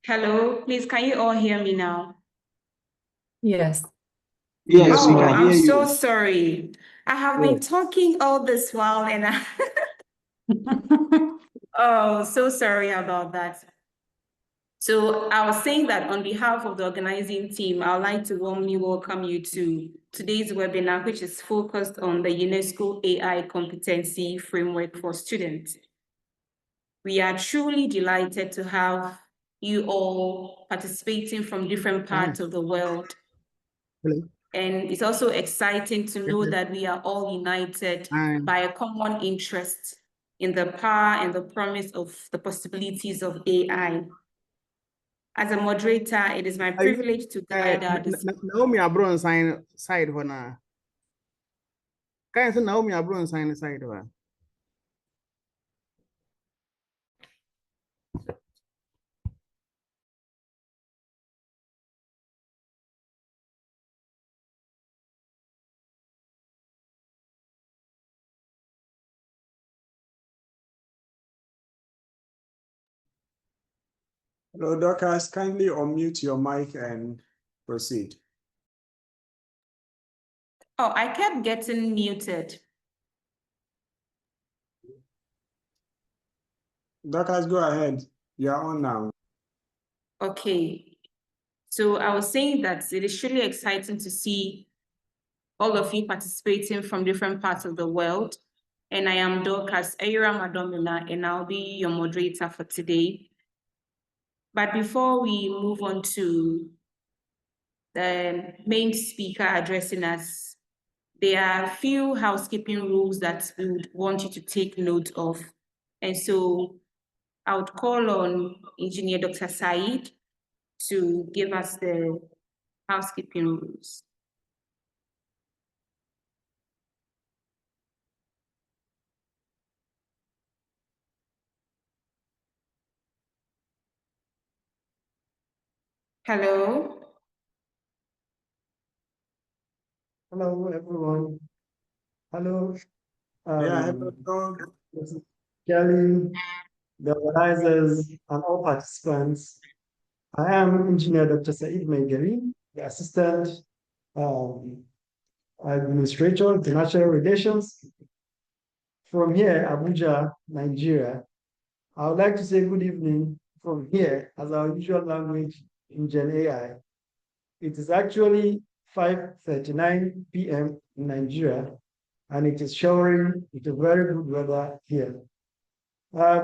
Hello, please, can you all hear me now? Yes. Yes, Oh, we can hear I'm so you. sorry. I have been talking all this while and oh, so sorry about that. So I was saying that on behalf of the organizing team, I would like to warmly welcome you to today's webinar, which is focused on the UNESCO AI Competency Framework for Students. We are truly delighted to have you all participating from different parts of the world. Hello. And it's also exciting to know that we are all united by a common interest in the power and the promise of the possibilities of AI. As a moderator, it is my privilege to guide our discussion. Naomi Abron side when can say Naomi Abron side one. Hello, Dorcas, kindly unmute your mic and proceed. Oh, I kept getting muted. Dorcas, go ahead. You are on now. Okay. So I was saying that it is really exciting to see all of you participating from different parts of the world. And I am Dorcas Eyura Madomina, and I'll be your moderator for today. But before we move on to the main speaker addressing us, there are a few housekeeping rules that we would want you to take note of. And so I would call on Engineer Dr. Said to give us the housekeeping rules. Hello. Hello, everyone. Hello. Yeah, hello. This is Kelly, the organizers, and all participants. I am Engineer Dr. Said Megeri, the Assistant Administrator, International Relations. From here, Abuja, Nigeria. I would like to say good evening from here as our usual language in Gen AI. It is actually 5:39 p.m. in Nigeria, and it is showering with a very good weather here. I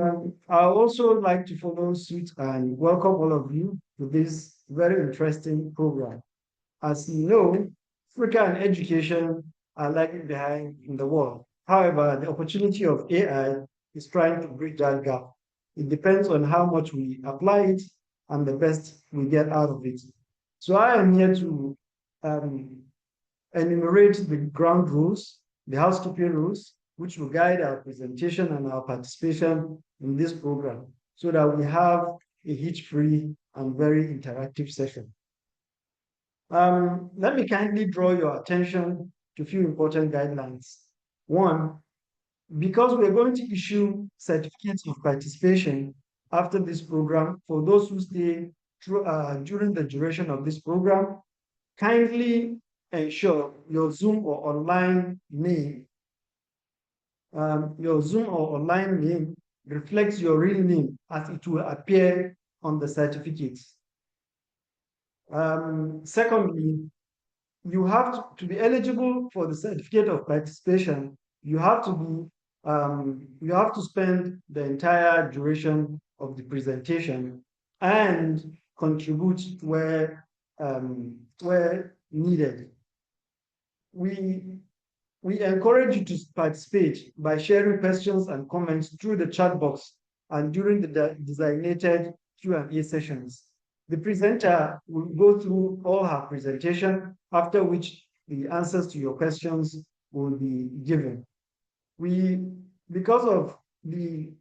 also like to follow suit and welcome all of you to this very interesting program. As you know, Africa and education are lagging behind in the world. However, the opportunity of AI is trying to bridge that gap. It depends on how much we apply it and the best we get out of it. So I am here to enumerate the ground rules, the housekeeping rules, which will guide our presentation and our participation in this program so that we have a hitch-free and very interactive session. Let me kindly draw your attention to a few important guidelines. One, because we're going to issue certificates of participation after this program for those who stay through, during the duration of this program, kindly ensure your Zoom or online name, reflects your real name as it will appear on the certificate. Secondly, you have to be eligible for the certificate of participation. You have to spend the entire duration of the presentation and contribute where needed. We encourage you to participate by sharing questions and comments through the chat box and during the designated Q&A sessions. The presenter will go through all her presentation, after which the answers to your questions will be given. Because of the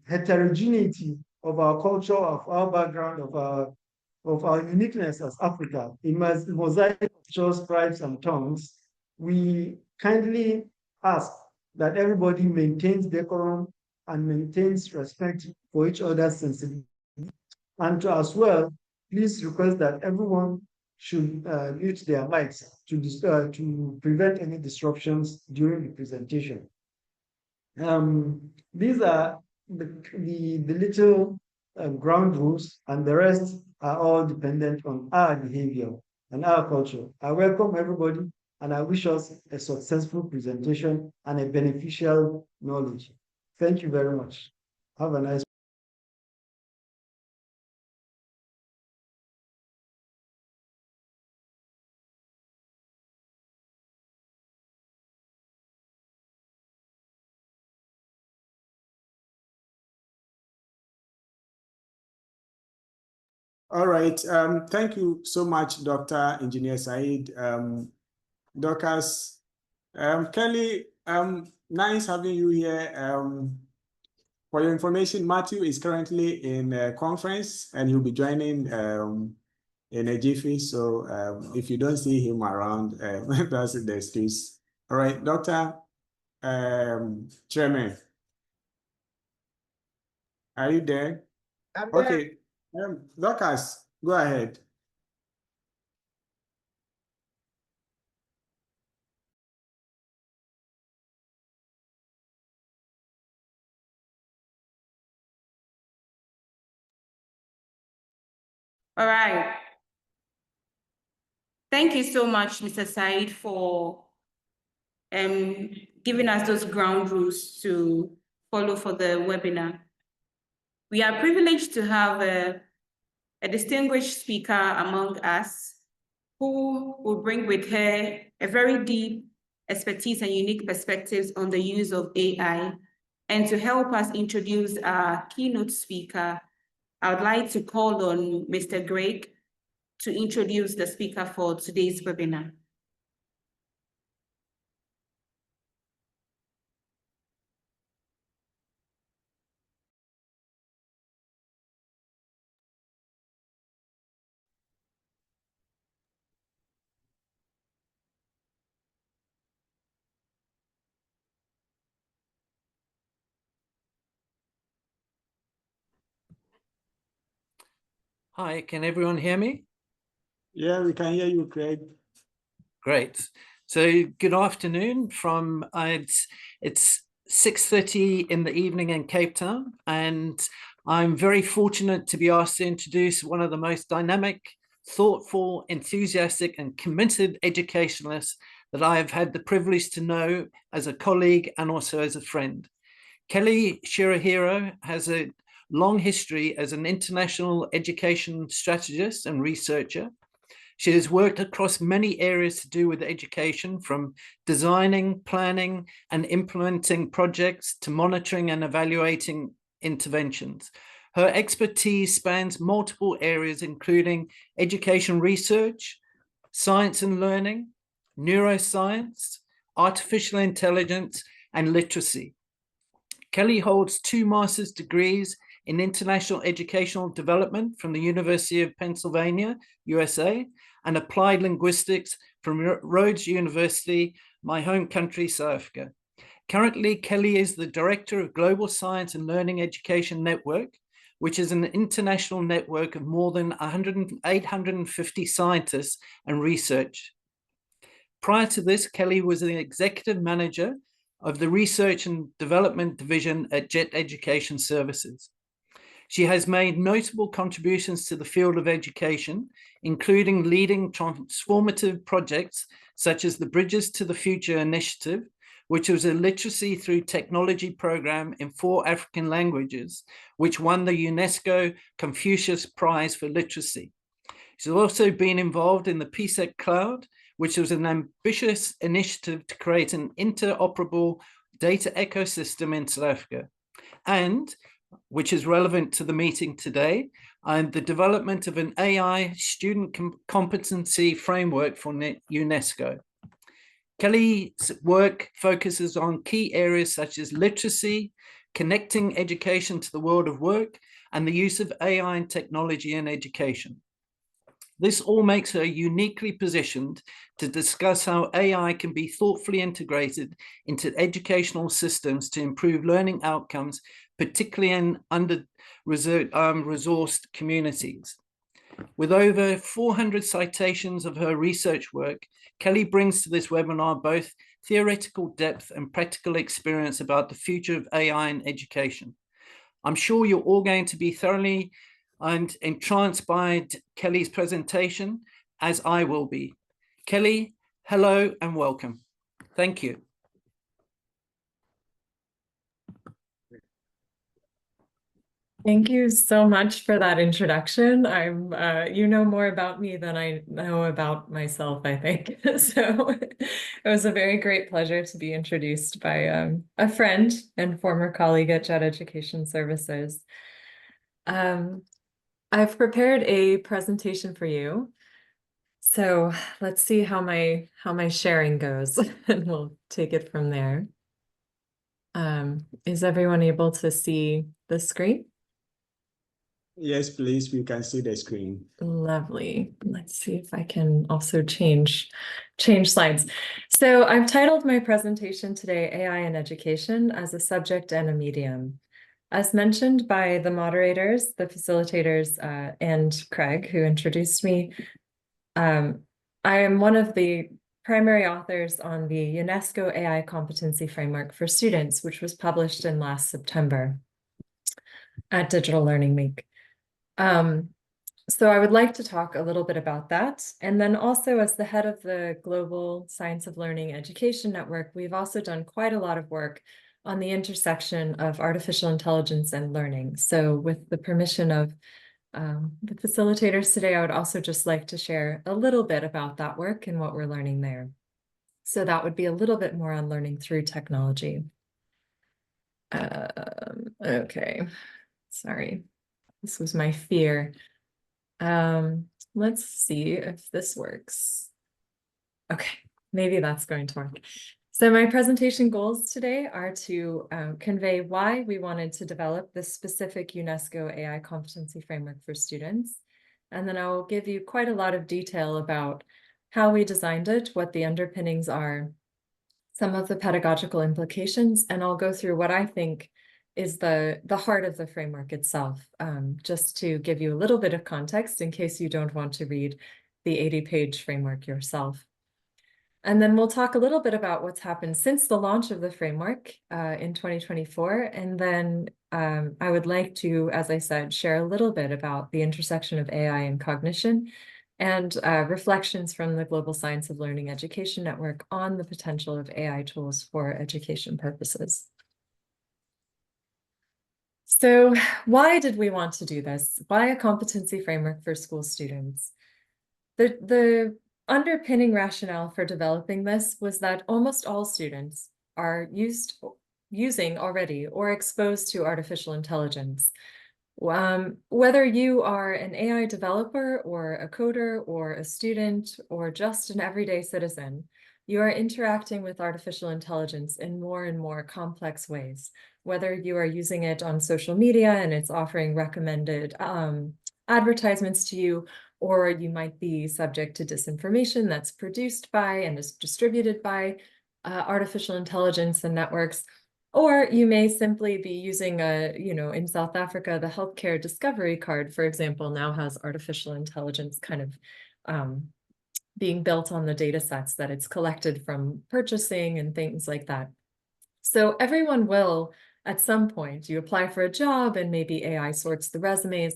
heterogeneity of our culture, of our background, of our uniqueness as Africa, in mosaic cultures, tribes, and tongues, we kindly ask that everybody maintains decorum and maintains respect for each other's sensibility And as well, please request that everyone should mute their mics to prevent any disruptions during the presentation. These are the little ground rules, and the rest are all dependent on our behavior and our culture. I welcome everybody, and I wish us a successful presentation and a beneficial knowledge. Thank you very much. Have a nice All right. Thank you so much, Dr. Engineer Said. Dorcas, Kelly, nice having you here. For your information, Matthew is currently in a conference and he'll be joining in a jiffy. So if you don't see him around, that's the excuse. All right, Dr. Chairman, are you there? I'm there. Okay, Dorcas, go ahead. All right. Thank you so much, Mr. Said, for giving us those ground rules to follow for the webinar. We are privileged to have a distinguished speaker among us who will bring with her a very deep expertise and unique perspectives on the use of AI. And to help us introduce our keynote speaker, I would like to call on Mr. Greg to introduce the speaker for today's webinar. Hi, can everyone hear me? Yeah, we can hear you, Craig. Great. So good afternoon from, it's 6:30 in the evening in Cape Town, and I'm very fortunate to be asked to introduce one of the most dynamic, thoughtful, enthusiastic, and committed educationalists that I have had the privilege to know as a colleague and also as a friend. Kelly Shiohira has a long history as an international education strategist and researcher. She has worked across many areas to do with education, from designing, planning, and implementing projects to monitoring and evaluating interventions. Her expertise spans multiple areas, including education research, science and learning, neuroscience, artificial intelligence, and literacy. Kelly holds 2 master's degrees in international educational development from the University of Pennsylvania, USA, and applied linguistics from Rhodes University, my home country, South Africa. Currently, Kelly is the director of Global Science and Learning Education Network, which is an international network of more than 850 scientists and research. Prior to this, Kelly was the executive manager of the Research and Development Division at Jet Education Services. She has made notable contributions to the field of education, including leading transformative projects such as the Bridges to the Future initiative, which was a literacy through technology program in 4 African languages, which won the UNESCO Confucius Prize for Literacy. She's also been involved in the PSEC Cloud, which was an ambitious initiative to create an interoperable data ecosystem in South Africa, and which is relevant to the meeting today, and the development of an AI student competency framework for UNESCO. Kelly's work focuses on key areas such as literacy, connecting education to the world of work, and the use of AI and technology in education. This all makes her uniquely positioned to discuss how AI can be thoughtfully integrated into educational systems to improve learning outcomes, particularly in under-resourced communities. With over 400 citations of her research work, Kelly brings to this webinar both theoretical depth and practical experience about the future of AI in education. I'm sure you're all going to be thoroughly and entranced by Kelly's presentation, as I will be. Kelly, hello and welcome. Thank you. Thank you so much for that introduction. You know more about me than I know about myself, I think. So it was a very great pleasure to be introduced by a friend and former colleague at Jet Education Services. I've prepared a presentation for you. So let's see how my sharing goes, and we'll take it from there. Is everyone able to see the screen? Yes, please. We can see the screen. Lovely. Let's see if I can also change slides. So I've titled my presentation today, AI in Education as a Subject and a Medium. As mentioned by the moderators, the facilitators, and Craig, who introduced me, I am one of the primary authors on the UNESCO AI Competency Framework for Students, which was published in last September at Digital Learning Week. So I would like to talk a little bit about that. And then also, as the head of the Global Science of Learning Education Network, we've also done quite a lot of work on the intersection of artificial intelligence and learning. So with the permission of the facilitators today, I would also just like to share a little bit about that work and what we're learning there. So that would be a little bit more on learning through technology. Okay, sorry, this was my fear. Let's see if this works. Okay, maybe that's going to work. So my presentation goals today are to convey why we wanted to develop this specific UNESCO AI competency framework for students. And then I will give you quite a lot of detail about how we designed it, what the underpinnings are, some of the pedagogical implications, and I'll go through what I think is the heart of the framework itself, just to give you a little bit of context in case you don't want to read the 80-page framework yourself. And then we'll talk a little bit about what's happened since the launch of the framework in 2024. And then I would like to, as I said, share a little bit about the intersection of AI and cognition and reflections from the Global Science of Learning Education Network on the potential of AI tools for education purposes. So why did we want to do this? Why a competency framework for school students? The underpinning rationale for developing this was that almost all students are using already or exposed to artificial intelligence. Whether you are an AI developer or a coder or a student or just an everyday citizen, you are interacting with artificial intelligence in more and more complex ways. Whether you are using it on social media and it's offering recommended advertisements to you, or you might be subject to disinformation that's produced by and is distributed by artificial intelligence and networks. Or you may simply be using in South Africa, the healthcare discovery card, for example, now has artificial intelligence kind of being built on the data sets that it's collected from purchasing and things like that. So everyone will, at some point, you apply for a job and maybe AI sorts the resumes.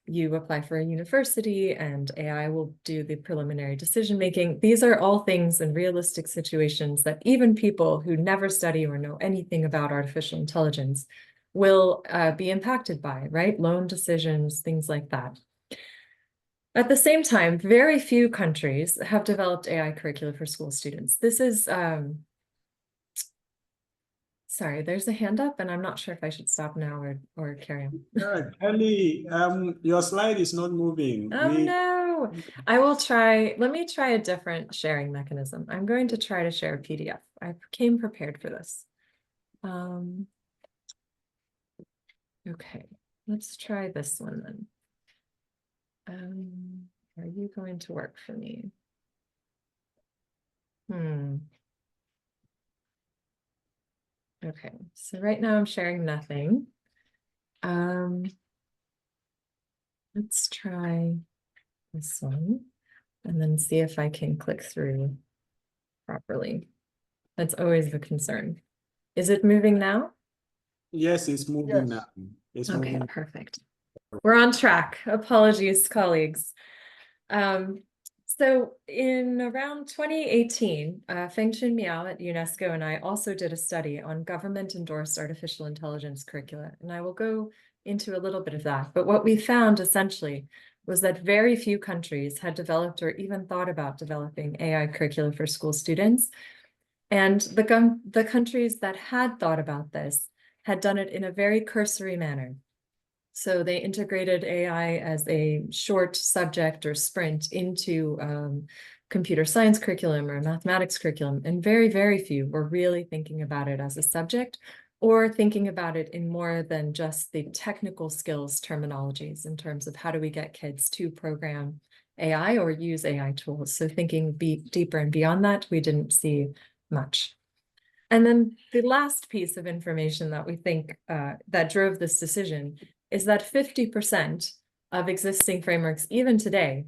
You apply for a university and AI will do the preliminary decision-making. These are all things in realistic situations that even people who never study or know anything about artificial intelligence will be impacted by, right? Loan decisions, things like that. At the same time, very few countries have developed AI curricula for school students. This is, sorry, there's a hand up and I'm not sure if I should stop now or carry on. Kelly, your slide is not moving. Oh no, I will try. Let me try a different sharing mechanism. I'm going to try to share a PDF. I came prepared for this. Okay, let's try this one then. Are you going to work for me? Okay, so right now I'm sharing nothing. Let's try this one and then see if I can click through properly. That's always the concern. Is it moving now? Yes, it's moving now. It's Okay, moving. perfect. We're on track. Apologies, colleagues. So in around 2018, Fengchen Miao at UNESCO and I also did a study on government-endorsed artificial intelligence curricula, and I will go into a little bit of that. But what we found essentially was that very few countries had developed or even thought about developing AI curricula for school students. And the countries that had thought about this had done it in a very cursory manner. So they integrated AI as a short subject or sprint into computer science curriculum or mathematics curriculum, and very, very few were really thinking about it as a subject or thinking about it in more than just the technical skills terminologies in terms of how do we get kids to program AI or use AI tools. So thinking deeper and beyond that, we didn't see much. And then the last piece of information that we think that drove this decision is that 50% of existing frameworks, even today,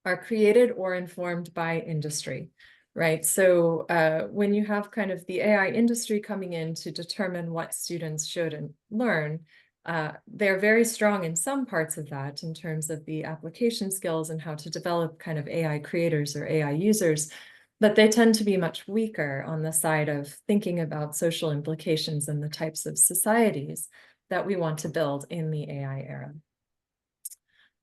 are created or informed by industry, right? So when you have kind of the AI industry coming in to determine what students should learn, they're very strong in some parts of that in terms of the application skills and how to develop kind of AI creators or AI users. But they tend to be much weaker on the side of thinking about social implications and the types of societies that we want to build in the AI era.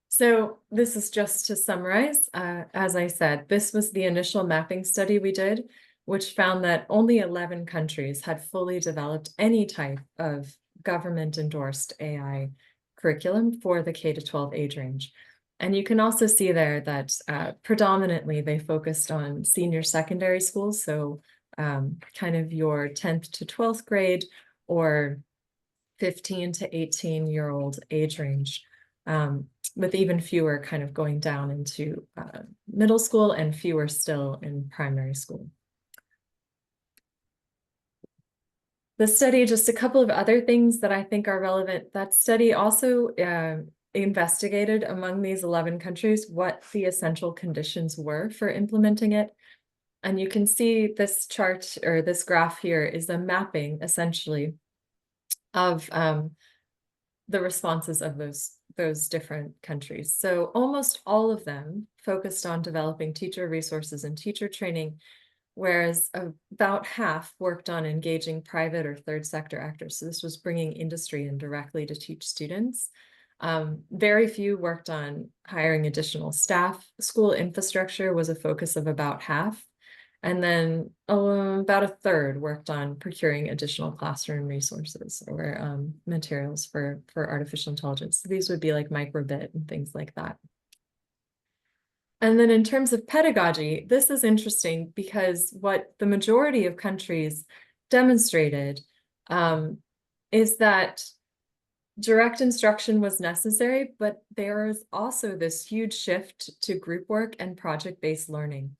So this is just to summarize. As I said, this was the initial mapping study we did, which found that only 11 countries had fully developed any type of government-endorsed AI curriculum for the K-12 age range. And you can also see there that predominantly they focused on senior secondary schools, so kind of your 10th to 12th grade or 15 to 18-year-old age range, with even fewer kind of going down into middle school and fewer still in primary school. The study, just a couple of other things that I think are relevant. That study also investigated among these 11 countries what the essential conditions were for implementing it. And you can see this chart or this graph here is a mapping essentially of the responses of those different countries. So almost all of them focused on developing teacher resources and teacher training, whereas about half worked on engaging private or third sector actors. So this was bringing industry in directly to teach students. Very few worked on hiring additional staff. School infrastructure was a focus of about half. And then about a third worked on procuring additional classroom resources or materials for artificial intelligence. So these would be like microbit and things like that. And then in terms of pedagogy, this is interesting because what the majority of countries demonstrated is that direct instruction was necessary, but there is also this huge shift to group work and project-based learning.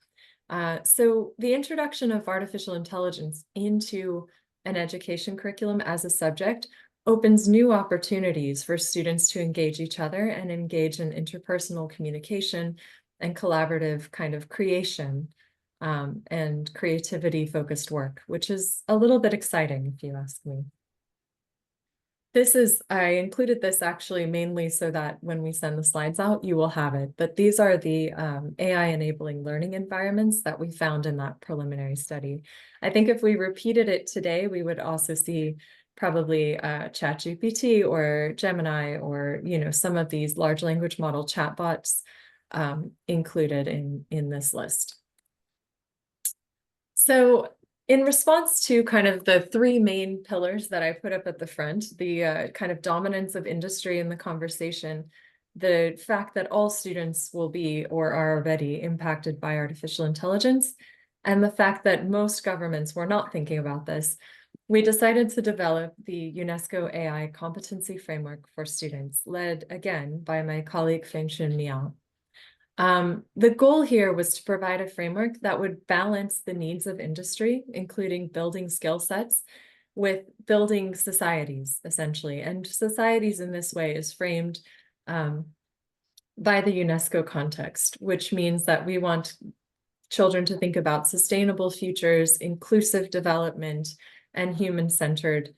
So the introduction of artificial intelligence into an education curriculum as a subject opens new opportunities for students to engage each other and engage in interpersonal communication and collaborative kind of creation and creativity-focused work, which is a little bit exciting, if you ask me. I included this actually mainly so that when we send the slides out, you will have it. But these are the AI enabling learning environments that we found in that preliminary study. I think if we repeated it today, we would also see probably ChatGPT or Gemini or some of these large language model chatbots included in this list. So in response to kind of the three main pillars that I put up at the front, the kind of dominance of industry in the conversation, the fact that all students will be or are already impacted by artificial intelligence, and the fact that most governments were not thinking about this, we decided to develop the UNESCO AI Competency Framework for students, led again by my colleague Fengchen Miao. The goal here was to provide a framework that would balance the needs of industry, including building skill sets, with building societies, essentially. And societies in this way is framed by the UNESCO context, which means that we want children to think about sustainable futures, inclusive development, and human-centered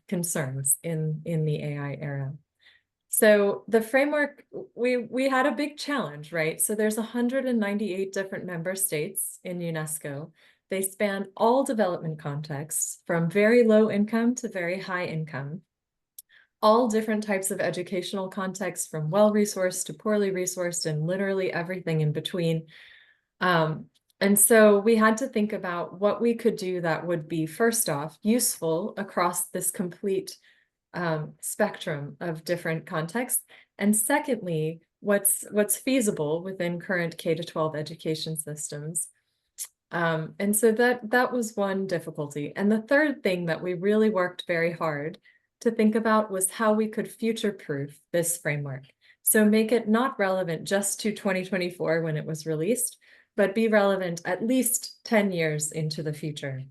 concerns in the AI era. So the framework, we had a big challenge, right? So there's 198 different member states in UNESCO. They span all development contexts, from very low income to very high income, all different types of educational contexts, from well-resourced to poorly resourced, and literally everything in between. And so we had to think about what we could do that would be, first off, useful across this complete spectrum of different contexts, and secondly, what's feasible within current K-12 education systems. And so that was one difficulty. And the third thing that we really worked very hard to think about was how we could future-proof this framework. So make it not relevant just to 2024 when it was released, but be relevant at least 10 years into the future.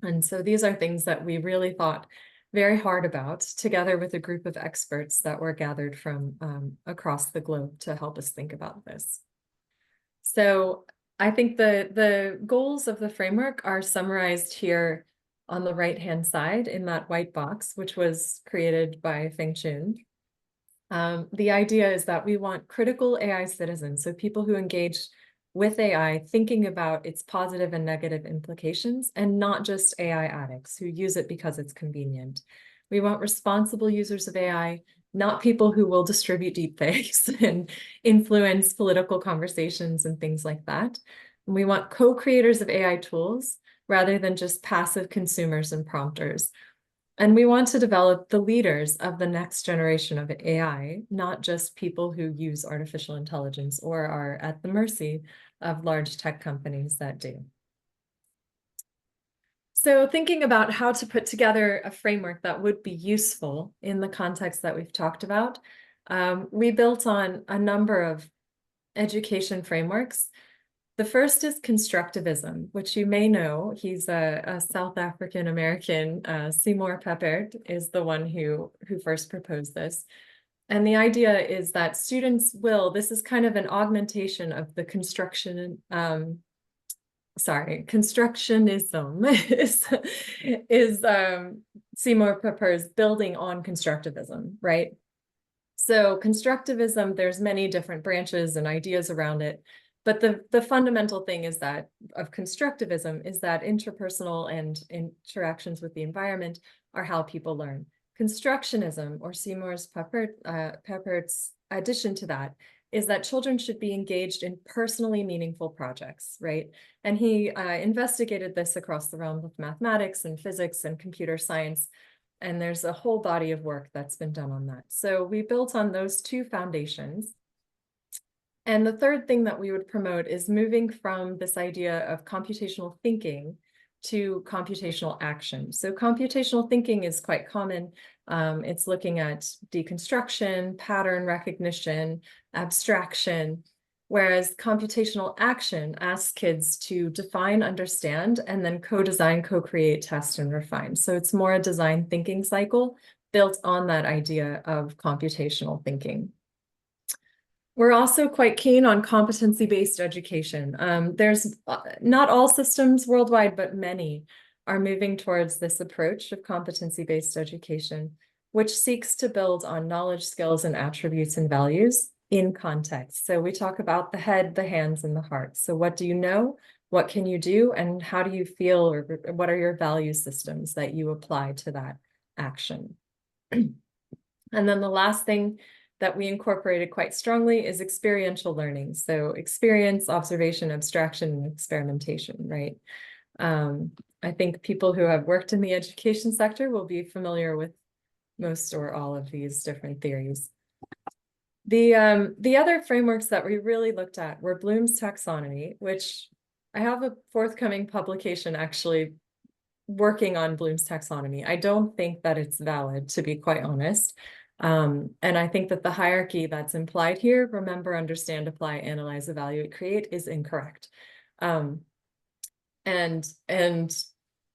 And so these are things that we really thought very hard about, together with a group of experts that were gathered from across the globe to help us think about this. So I think the goals of the framework are summarized here on the right-hand side in that white box, which was created by Feng Chun. The idea is that we want critical AI citizens, so people who engage with AI, thinking about its positive and negative implications, and not just AI addicts who use it because it's convenient. We want responsible users of AI, not people who will distribute deepfakes and influence political conversations and things like that. And we want co-creators of AI tools rather than just passive consumers and prompters. And we want to develop the leaders of the next generation of AI, not just people who use artificial intelligence or are at the mercy of large tech companies that do. So thinking about how to put together a framework that would be useful in the context that we've talked about, we built on a number of education frameworks. The first is constructivism, which you may know. He's a South African American. Seymour Papert is the one who first proposed this. And the idea is that students will, this is kind of an augmentation of the constructionism is Seymour Papert's building on constructivism, right? So constructivism, there's many different branches and ideas around it. But the fundamental thing is that of constructivism is that interpersonal and interactions with the environment are how people learn. Constructionism, or Seymour Papert's addition to that, is that children should be engaged in personally meaningful projects, right? And he investigated this across the realm of mathematics and physics and computer science. And there's a whole body of work that's been done on that. So we built on those two foundations. And the third thing that we would promote is moving from this idea of computational thinking to computational action. So computational thinking is quite common. It's looking at deconstruction, pattern recognition, abstraction, whereas computational action asks kids to define, understand, and then co-design, co-create, test, and refine. So it's more a design thinking cycle built on that idea of computational thinking. We're also quite keen on competency-based education. There's not all systems worldwide, but many are moving towards this approach of competency-based education, which seeks to build on knowledge, skills, and attributes and values in context. So we talk about the head, the hands, and the heart. So what do you know? What can you do? And how do you feel, or what are your value systems that you apply to that action? And then the last thing that we incorporated quite strongly is experiential learning. So experience, observation, abstraction, and experimentation, right? I think people who have worked in the education sector will be familiar with most or all of these different theories. The other frameworks that we really looked at were Bloom's taxonomy, which I have a forthcoming publication actually working on Bloom's taxonomy. I don't think that it's valid, to be quite honest. And I think that the hierarchy that's implied here, remember, understand, apply, analyze, evaluate, create, is incorrect. And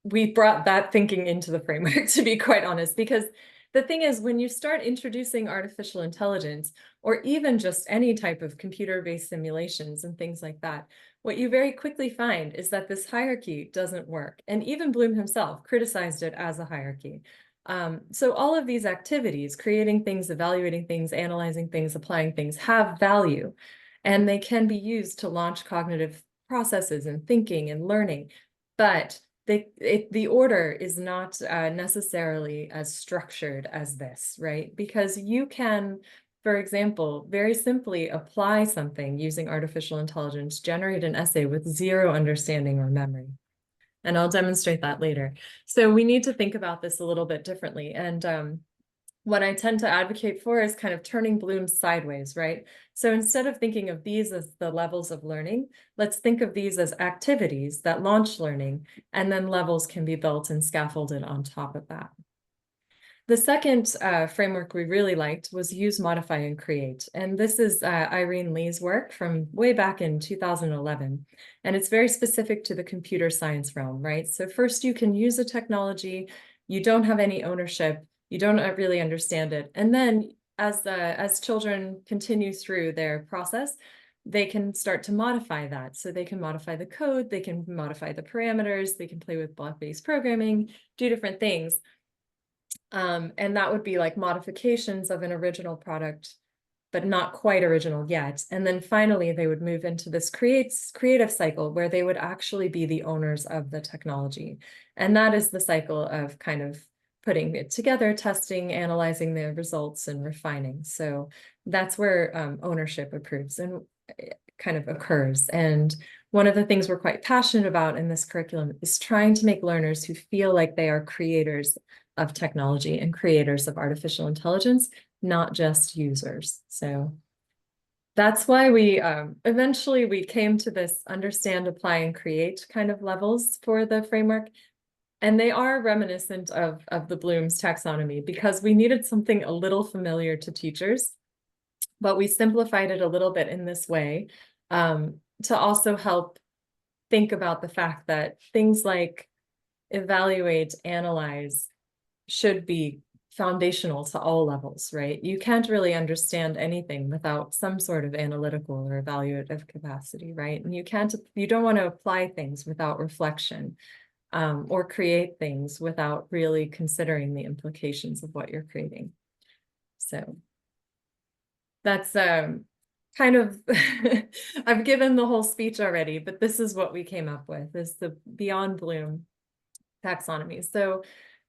we brought that thinking into the framework, to be quite honest, because the thing is, when you start introducing artificial intelligence, or even just any type of computer-based simulations and things like that, what you very quickly find is that this hierarchy doesn't work. And even Bloom himself criticized it as a hierarchy. So all of these activities, creating things, evaluating things, analyzing things, applying things, have value, and they can be used to launch cognitive processes and thinking and learning. But the order is not necessarily as structured as this, right? Because you can, for example, very simply apply something using artificial intelligence, generate an essay with zero understanding or memory. And I'll demonstrate that later. So we need to think about this a little bit differently. And what I tend to advocate for is kind of turning Bloom sideways, right? So instead of thinking of these as the levels of learning, let's think of these as activities that launch learning, and then levels can be built and scaffolded on top of that. The second framework we really liked was use, modify, and create. And this is Irene Lee's work from way back in 2011. And it's very specific to the computer science realm, right? So first you can use a technology, you don't have any ownership, you don't really understand it. And then as children continue through their process, they can start to modify that. So they can modify the code, they can modify the parameters, they can play with block-based programming, do different things. And that would be like modifications of an original product, but not quite original yet. And then finally, they would move into this creative cycle where they would actually be the owners of the technology. And that is the cycle of kind of putting it together, testing, analyzing the results, and refining. So that's where ownership approves and kind of occurs. And one of the things we're quite passionate about in this curriculum is trying to make learners who feel like they are creators of technology and creators of artificial intelligence, not just users. So that's why we eventually we came to this understand, apply, and create kind of levels for the framework. And they are reminiscent of the Bloom's taxonomy, because we needed something a little familiar to teachers, but we simplified it a little bit in this way to also help think about the fact that things like evaluate, analyze, should be foundational to all levels, right? You can't really understand anything without some sort of analytical or evaluative capacity, right? And you don't want to apply things without reflection, or create things without really considering the implications of what you're creating. So that's kind of, I've given the whole speech already, but this is what we came up with, is the Beyond Bloom taxonomy. So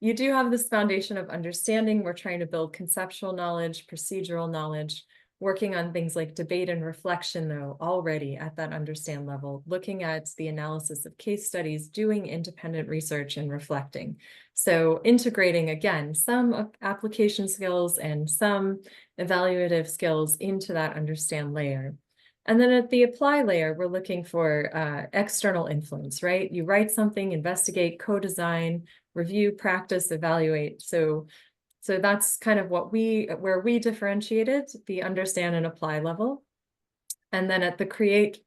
you do have this foundation of understanding. We're trying to build conceptual knowledge, procedural knowledge, working on things like debate and reflection, though, already at that understand level, looking at the analysis of case studies, doing independent research and reflecting. So integrating, again, some application skills and some evaluative skills into that understand layer. And then at the apply layer, we're looking for external influence, right? You write something, investigate, co-design, review, practice, evaluate. So that's kind of where we differentiated the understand and apply level. And then at the create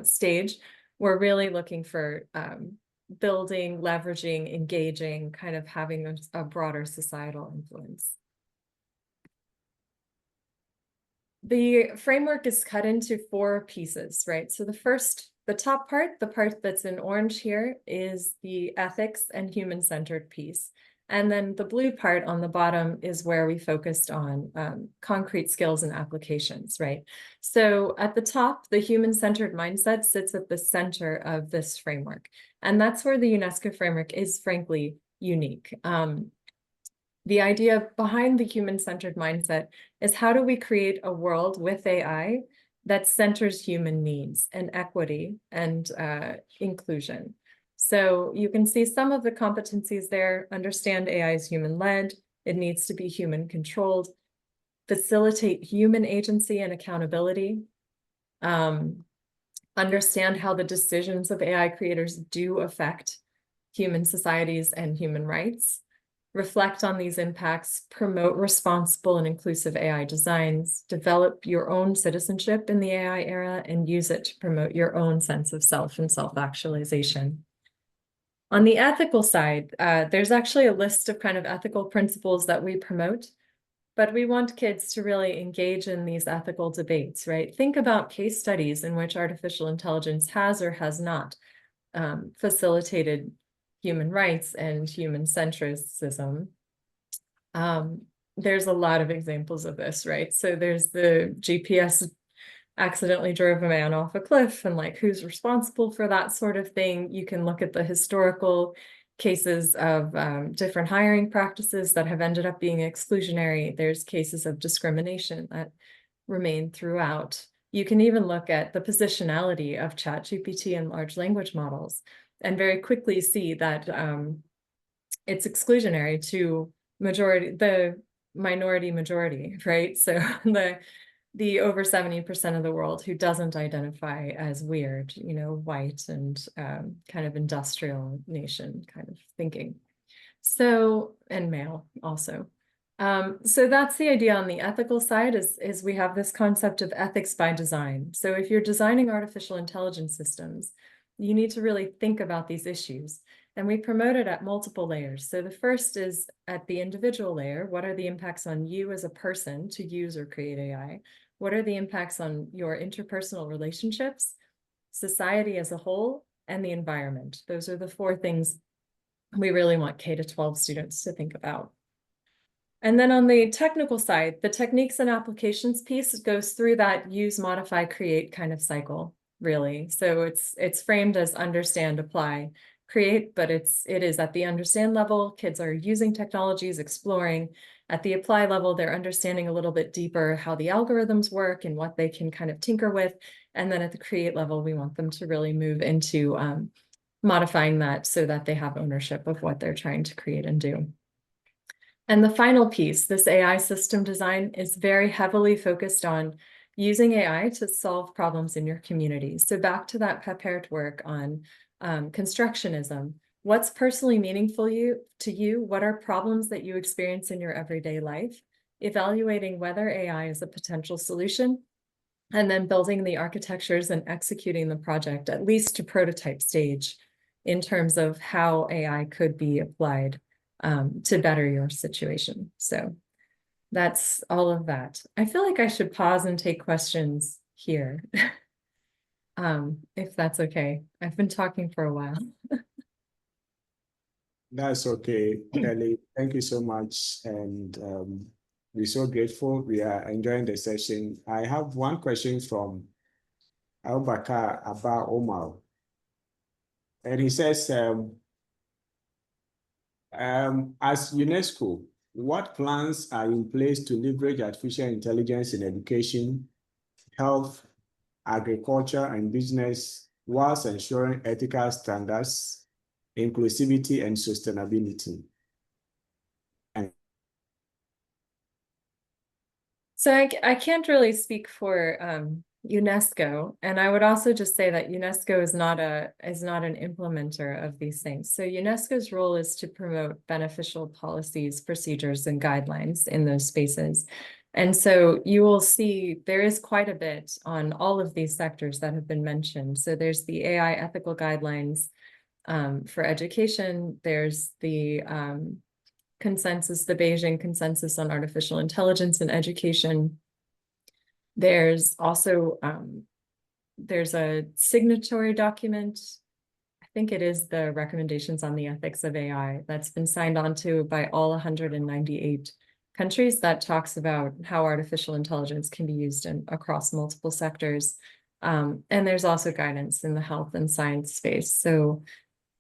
stage, we're really looking for building, leveraging, engaging, kind of having a broader societal influence. The framework is cut into 4 pieces, right? So the top part, the part that's in orange here, is the ethics and human-centered piece. And then the blue part on the bottom is where we focused on concrete skills and applications, right? So at the top, the human-centered mindset sits at the center of this framework. And that's where the UNESCO framework is, frankly, unique. The idea behind the human-centered mindset is, how do we create a world with AI that centers human needs and equity and inclusion? So you can see some of the competencies there. Understand AI is human-led. It needs to be human-controlled. Facilitate human agency and accountability. Understand how the decisions of AI creators do affect human societies and human rights. reflect on these impacts, promote responsible and inclusive AI designs, develop your own citizenship in the AI era, and use it to promote your own sense of self and self-actualization. On the ethical side, there's actually a list of kind of ethical principles that we promote, but we want kids to really engage in these ethical debates, right? Think about case studies in which artificial intelligence has or has not facilitated human rights and human centricism. There's a lot of examples of this, right? So there's the GPS accidentally drove a man off a cliff, and like who's responsible for that sort of thing. You can look at the historical cases of different hiring practices that have ended up being exclusionary. There's cases of discrimination that remain throughout. You can even look at the positionality of ChatGPT and large language models and very quickly see that it's exclusionary to the minority majority, right? So the over 70% of the world who doesn't identify as weird, you know, white and kind of industrial nation kind of thinking. So, and male also. So that's the idea on the ethical side is we have this concept of ethics by design. So if you're designing artificial intelligence systems, you need to really think about these issues. And we promote it at multiple layers. So the first is at the individual layer. What are the impacts on you as a person to use or create AI? What are the impacts on your interpersonal relationships, society as a whole, and the environment? Those are the 4 things we really want K-12 students to think about. And then on the technical side, the techniques and applications piece goes through that use, modify, create kind of cycle, really. So it's framed as understand, apply, create, but it is at the understand level. Kids are using technologies, exploring. At the apply level, they're understanding a little bit deeper how the algorithms work and what they can kind of tinker with. And then at the create level, we want them to really move into modifying that so that they have ownership of what they're trying to create and do. And the final piece, this AI system design, is very heavily focused on using AI to solve problems in your community. So back to that Papert work on constructionism. What's personally meaningful to you? What are problems that you experience in your everyday life? Evaluating whether AI is a potential solution, and then building the architectures and executing the project, at least to prototype stage, in terms of how AI could be applied to better your situation. So that's all of that. I feel like I should pause and take questions here, if that's okay. I've been talking for a while. That's okay, Kelly. Thank you so much. And we're so grateful. We are enjoying the session. I have one question from Abubakar Abba Omar. And he says, as UNESCO, what plans are in place to leverage artificial intelligence in education, health, agriculture, and business, whilst ensuring ethical standards, inclusivity, and sustainability? So I can't really speak for UNESCO, and I would also just say that UNESCO is not an implementer of these things. So UNESCO's role is to promote beneficial policies, procedures, and guidelines in those spaces. And so you will see there is quite a bit on all of these sectors that have been mentioned. So there's the AI ethical guidelines for education. There's the consensus, the Beijing Consensus on Artificial Intelligence in Education. There's also, there's a signatory document. I think it is the recommendations on the ethics of AI that's been signed on to by all 198 countries that talks about how artificial intelligence can be used across multiple sectors. And there's also guidance in the health and science space. So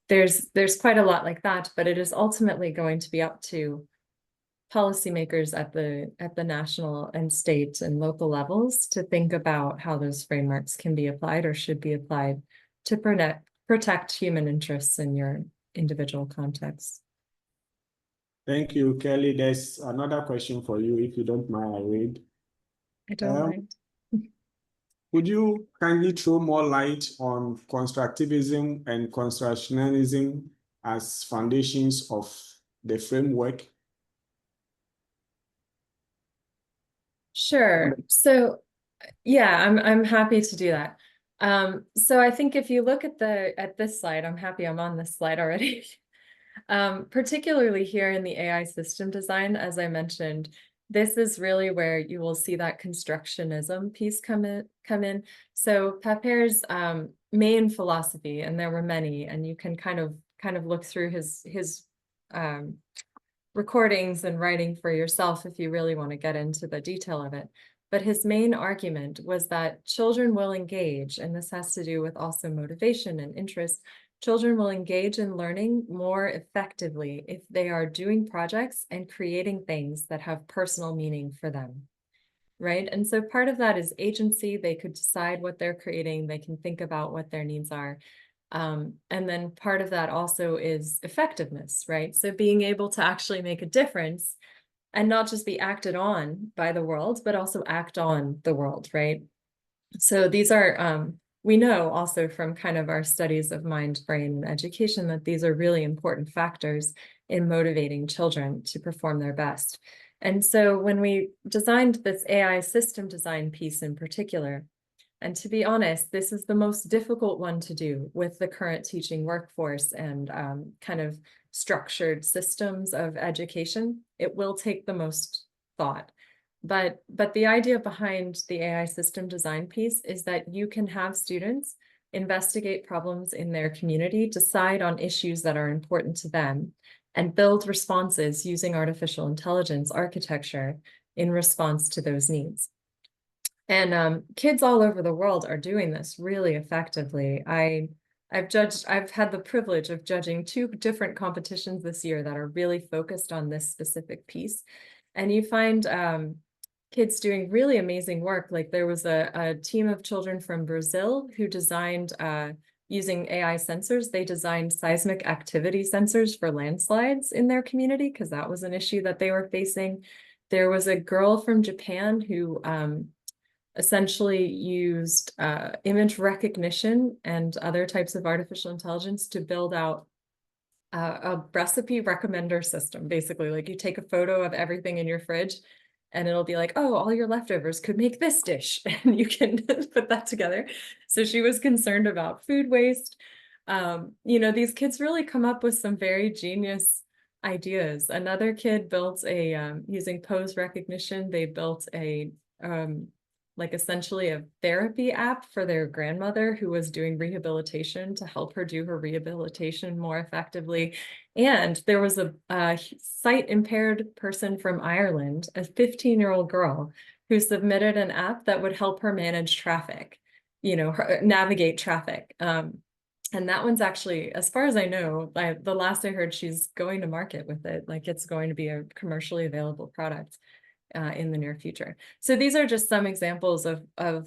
there's quite a lot like that, but it is ultimately going to be up to policymakers at the national and state and local levels to think about how those frameworks can be applied or should be applied to protect human interests in your individual context. Thank you, Kelly. There's another question for you, if you don't mind, I read. I don't mind. Would you kindly throw more light on constructivism and constructionism as foundations of the framework? Sure. So yeah, I'm happy to do that. So I think if you look at this slide, I'm happy I'm on this slide already. Particularly here in the AI system design, as I mentioned, this is really where you will see that constructionism piece come in. So Paper's main philosophy, and there were many, and you can kind of look through his recordings and writing for yourself if you really want to get into the detail of it. But his main argument was that children will engage, and this has to do with also motivation and interest. Children will engage in learning more effectively if they are doing projects and creating things that have personal meaning for them, right? And so part of that is agency. They could decide what they're creating. They can think about what their needs are. And then part of that also is effectiveness, right? So being able to actually make a difference and not just be acted on by the world, but also act on the world, right? So these are, we know also from kind of our studies of mind, brain, and education that these are really important factors in motivating children to perform their best. And so when we designed this AI system design piece in particular, and to be honest, this is the most difficult one to do with the current teaching workforce and kind of structured systems of education. It will take the most thought. But the idea behind the AI system design piece is that you can have students investigate problems in their community, decide on issues that are important to them, and build responses using artificial intelligence architecture in response to those needs. And kids all over the world are doing this really effectively. I've had the privilege of judging 2 different competitions this year that are really focused on this specific piece. And you find kids doing really amazing work. Like there was a team of children from Brazil who designed, using AI sensors, they designed seismic activity sensors for landslides in their community because that was an issue that they were facing. There was a girl from Japan who essentially used image recognition and other types of artificial intelligence to build out a recipe recommender system. Basically, like you take a photo of everything in your fridge and it'll be like, oh, all your leftovers could make this dish, and you can put that together. So she was concerned about food waste. You know, these kids really come up with some very genius ideas. Another kid built using pose recognition, they built a like essentially a therapy app for their grandmother who was doing rehabilitation to help her do her rehabilitation more effectively. And there was a sight impaired person from Ireland, a 15-year-old girl, who submitted an app that would help her manage traffic, you know, navigate traffic. And that one's actually, as far as I know, the last I heard, she's going to market with it. Like it's going to be a commercially available product in the near future. So these are just some examples of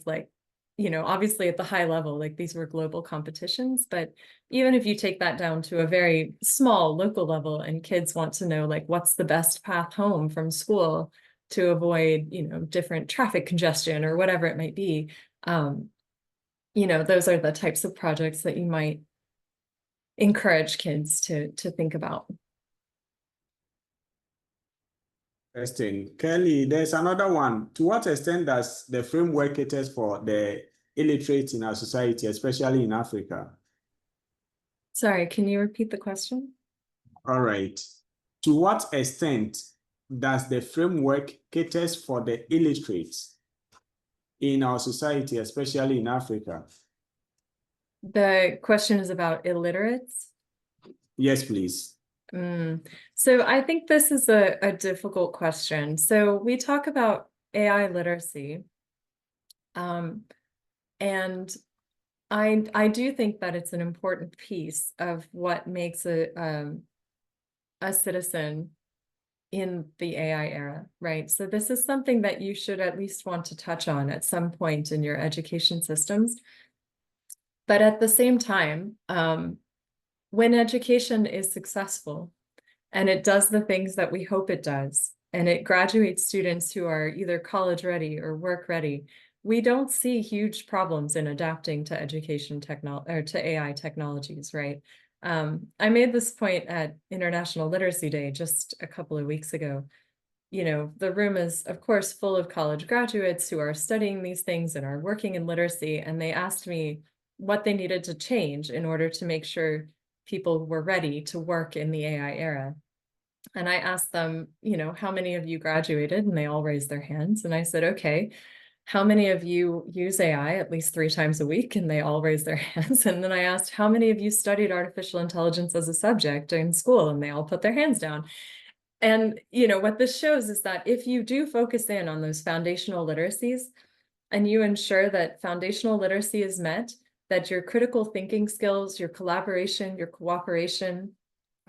like, you know, obviously at the high level, like these were global competitions, but even if you take that down to a very small local level and kids want to know like what's the best path home from school to avoid, you know, different traffic congestion or whatever it might be, you know, those are the types of projects that you might encourage kids to think about. Interesting. Kelly, there's another one. To what extent does the framework cater for the illiterate in our society, especially in Africa? Sorry, can you repeat the question? All right. To what extent does the framework cater for the illiterate in our society, especially in Africa? The question is about illiterates. Yes, please. So I think this is a difficult question. So we talk about AI literacy. And I do think that it's an important piece of what makes a citizen in the AI era, right? So this is something that you should at least want to touch on at some point in your education systems. But at the same time, when education is successful and it does the things that we hope it does, and it graduates students who are either college ready or work ready, we don't see huge problems in adapting to education technology or to AI technologies, right? I made this point at International Literacy Day just a couple of weeks ago. you know, the room is, of course, full of college graduates who are studying these things and are working in literacy. And they asked me what they needed to change in order to make sure people were ready to work in the AI era. And I asked them, you know, how many of you graduated? And they all raised their hands. And I said, okay, how many of you use AI at least 3 times a week? And they all raised their hands. And then I asked, how many of you studied artificial intelligence as a subject in school? And they all put their hands down. And, you know, what this shows is that if you do focus in on those foundational literacies and you ensure that foundational literacy is met, that your critical thinking skills, your collaboration, your cooperation,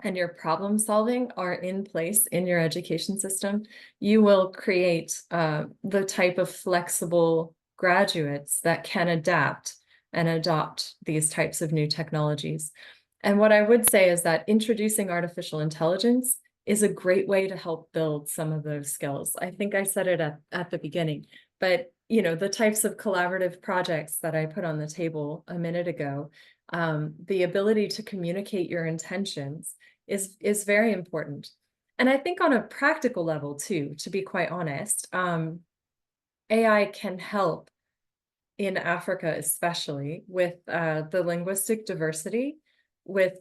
and your problem solving are in place in your education system, you will create the type of flexible graduates that can adapt and adopt these types of new technologies. And what I would say is that introducing artificial intelligence is a great way to help build some of those skills. I think I said it at the beginning, but you know, the types of collaborative projects that I put on the table a minute ago, the ability to communicate your intentions is very important. And I think on a practical level too, to be quite honest, AI can help in Africa, especially with the linguistic diversity, with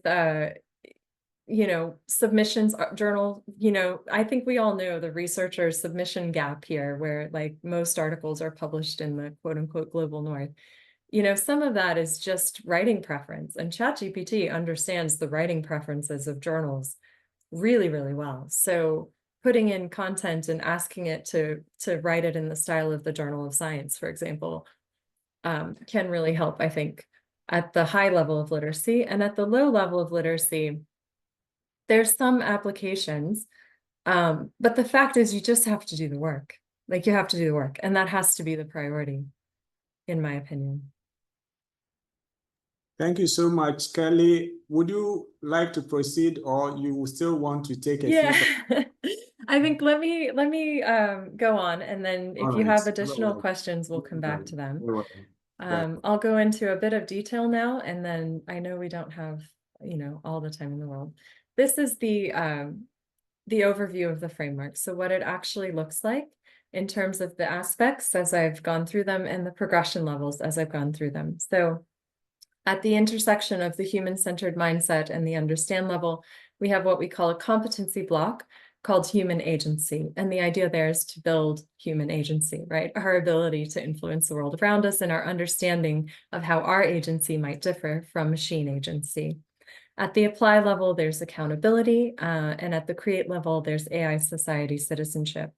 you know, submissions, journal, you know, I think we all know the researcher submission gap here, where like most articles are published in the quote unquote global north. You know, some of that is just writing preference, and ChatGPT understands the writing preferences of journals really, really well. So putting in content and asking it to write it in the style of the Journal of Science, for example, can really help, I think, at the high level of literacy. And at the low level of literacy, there's some applications, but the fact is you just have to do the work. Like you have to do the work, and that has to be the priority, in my opinion. Thank you so much, Kelly. Would you like to proceed, or you still want to take a few? I think let me go on, and then if you have additional questions, we'll come back to them. I'll go into a bit of detail now, and then I know we don't have, you know, all the time in the world. This is the overview of the framework. So what it actually looks like in terms of the aspects as I've gone through them, and the progression levels as I've gone through them. So at the intersection of the human-centered mindset and the understand level, we have what we call a competency block called human agency. And the idea there is to build human agency, right? Our ability to influence the world around us and our understanding of how our agency might differ from machine agency. At the apply level, there's accountability, and at the create level, there's AI society citizenship.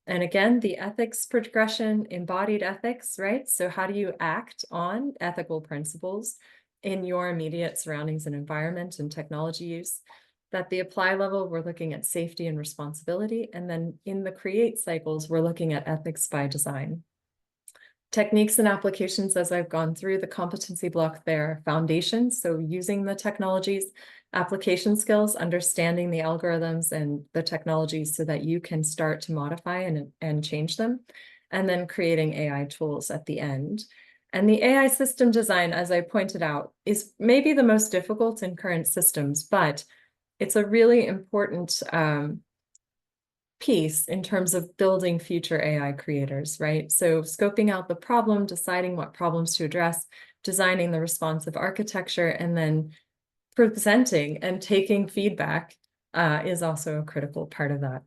And again, the ethics progression, embodied ethics, right? So how do you act on ethical principles in your immediate surroundings and environment and technology use? At the apply level, we're looking at safety and responsibility. And then in the create cycles, we're looking at ethics by design. Techniques and applications, as I've gone through the competency block there, foundations, so using the technologies, application skills, understanding the algorithms and the technologies so that you can start to modify and change them, and then creating AI tools at the end. And the AI system design, as I pointed out, is maybe the most difficult in current systems, but it's a really important piece in terms of building future AI creators, right? So scoping out the problem, deciding what problems to address, designing the responsive architecture, and then presenting and taking feedback is also a critical part of that.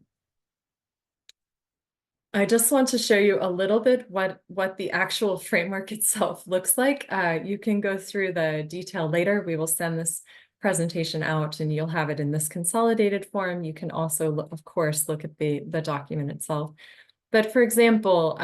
I just want to show you a little bit what the actual framework itself looks like. You can go through the detail later. We will send this presentation out and you'll have it in this consolidated form. You can also, of course, look at the document itself. But for example,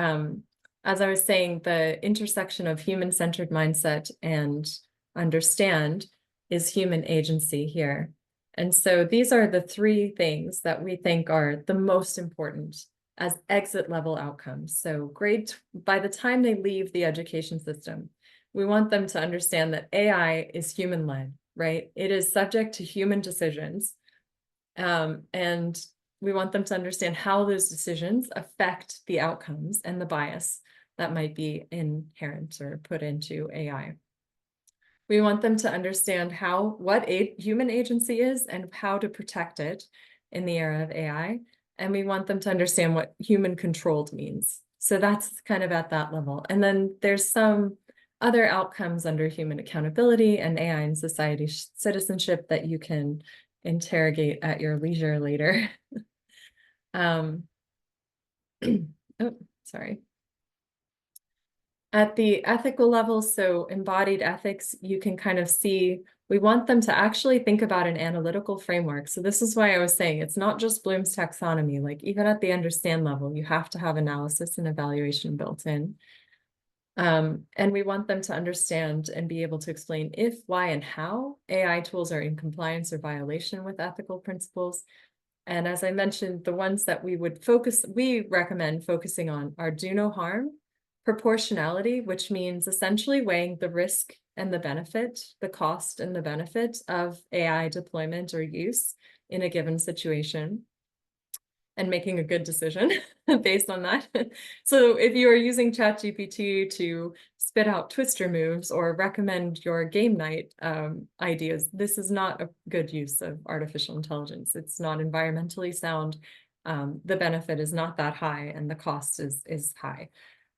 as I was saying, the intersection of human-centered mindset and understand is human agency here. And so these are the 3 things that we think are the most important as exit level outcomes. So by the time they leave the education system, we want them to understand that AI is human-led, right? It is subject to human decisions. And we want them to understand how those decisions affect the outcomes and the bias that might be inherent or put into AI. We want them to understand what human agency is and how to protect it in the era of AI. And we want them to understand what human controlled means. So that's kind of at that level. And then there's some other outcomes under human accountability and AI and society citizenship that you can interrogate at your leisure later. Oh, sorry. At the ethical level, so embodied ethics, you can kind of see, we want them to actually think about an analytical framework. So this is why I was saying it's not just Bloom's taxonomy, like even at the understand level, you have to have analysis and evaluation built in. And we want them to understand and be able to explain if, why, and how AI tools are in compliance or violation with ethical principles. And as I mentioned, the ones that we recommend focusing on are do no harm, proportionality, which means essentially weighing the risk and the benefit, the cost and the benefit of AI deployment or use in a given situation, and making a good decision based on that. So if you are using ChatGPT to spit out twister moves or recommend your game night ideas, this is not a good use of artificial intelligence. It's not environmentally sound. The benefit is not that high and the cost is high.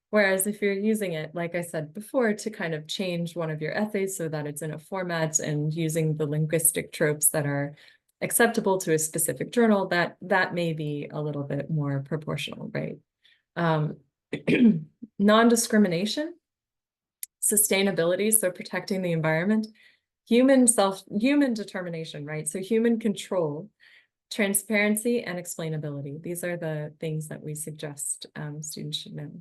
Whereas if you're using it, like I said before, to kind of change one of your essays so that it's in a format and using the linguistic tropes that are acceptable to a specific journal, that may be a little bit more proportional, right? Non-discrimination, sustainability, so protecting the environment, human determination, right? So human control, transparency, and explainability. These are the things that we suggest students should know.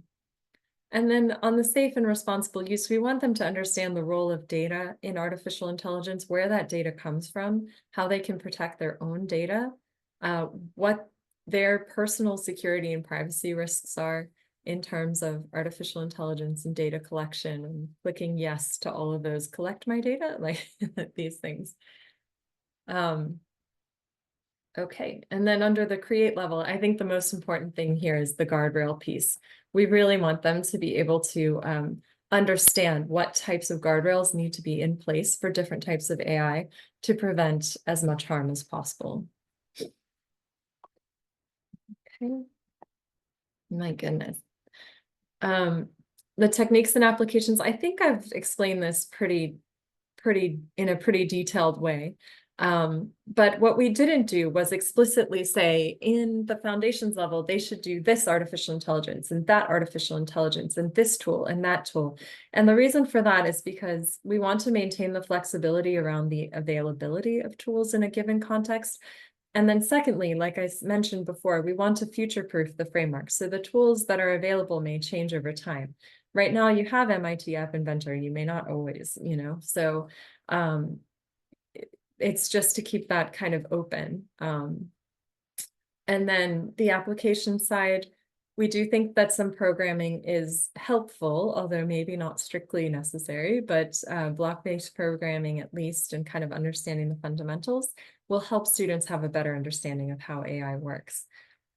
And then on the safe and responsible use, we want them to understand the role of data in artificial intelligence, where that data comes from, how they can protect their own data, what their personal security and privacy risks are in terms of artificial intelligence and data collection, and clicking yes to all of those, collect my data, like these things. Okay, and then under the create level, I think the most important thing here is the guardrail piece. We really want them to be able to understand what types of guardrails need to be in place for different types of AI to prevent as much harm as possible. Okay. My goodness. The techniques and applications, I think I've explained this in a pretty detailed way. But what we didn't do was explicitly say in the foundations level, they should do this artificial intelligence and that artificial intelligence and this tool and that tool. And the reason for that is because we want to maintain the flexibility around the availability of tools in a given context. And then secondly, like I mentioned before, we want to future-proof the framework. So the tools that are available may change over time. Right now you have MIT App Inventor, you may not always, so it's just to keep that kind of open. And then the application side, we do think that some programming is helpful, although maybe not strictly necessary, but block-based programming at least, and kind of understanding the fundamentals will help students have a better understanding of how AI works.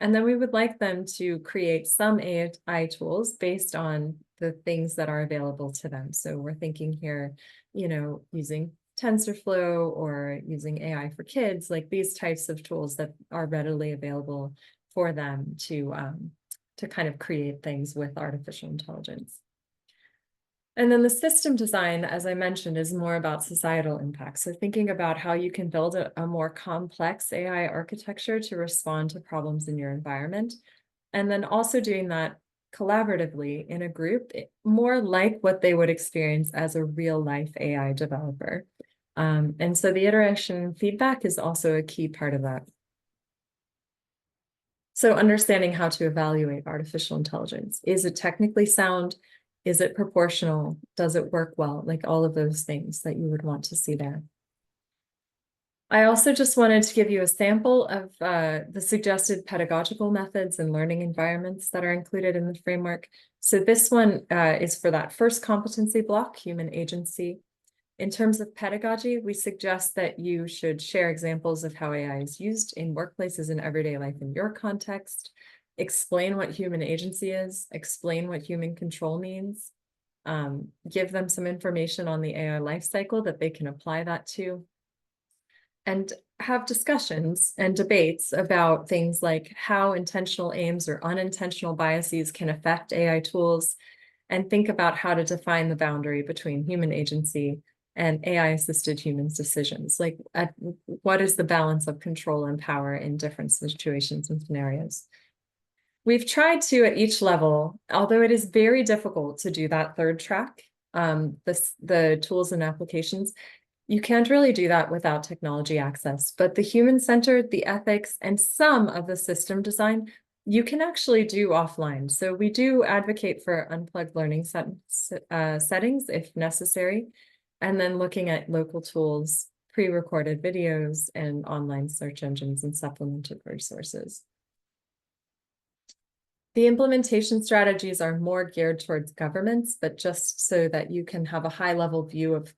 And then we would like them to create some AI tools based on the things that are available to them. So we're thinking here, using TensorFlow or using AI for kids, like these types of tools that are readily available for them to kind of create things with artificial intelligence. And then the system design, as I mentioned, is more about societal impact. So thinking about how you can build a more complex AI architecture to respond to problems in your environment. And then also doing that collaboratively in a group, more like what they would experience as a real life AI developer. And so the iteration and feedback is also a key part of that. So understanding how to evaluate artificial intelligence. Is it technically sound? Is it proportional? Does it work well? Like all of those things that you would want to see there. I also just wanted to give you a sample of the suggested pedagogical methods and learning environments that are included in the framework. So this one is for that first competency block, human agency. In terms of pedagogy, we suggest that you should share examples of how AI is used in workplaces and everyday life in your context, explain what human agency is, explain what human control means, give them some information on the AI lifecycle that they can apply that to. and have discussions and debates about things like how intentional aims or unintentional biases can affect AI tools, and think about how to define the boundary between human agency and AI-assisted humans' decisions. Like, what is the balance of control and power in different situations and scenarios? We've tried to, at each level, although it is very difficult to do that third track, the tools and applications, you can't really do that without technology access. But the human-centered, the ethics, and some of the system design, you can actually do offline. So we do advocate for unplugged learning settings if necessary, and then looking at local tools, pre-recorded videos, and online search engines and supplemental resources. The implementation strategies are more geared towards governments, but just so that you can have a high-level view of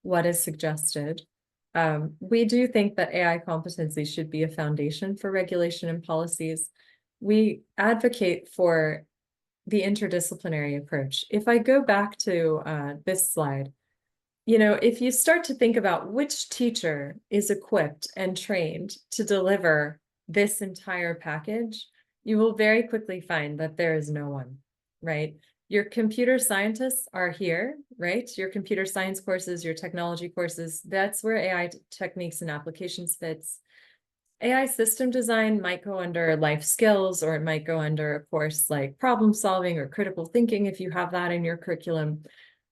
what is suggested. We do think that AI competency should be a foundation for regulation and policies. We advocate for the interdisciplinary approach. If I go back to this slide, you know, if you start to think about which teacher is equipped and trained to deliver this entire package, you will very quickly find that there is no one, right? Your computer scientists are here, right? Your computer science courses, your technology courses, that's where AI techniques and applications fits. AI system design might go under life skills, or it might go under a course like problem solving or critical thinking if you have that in your curriculum.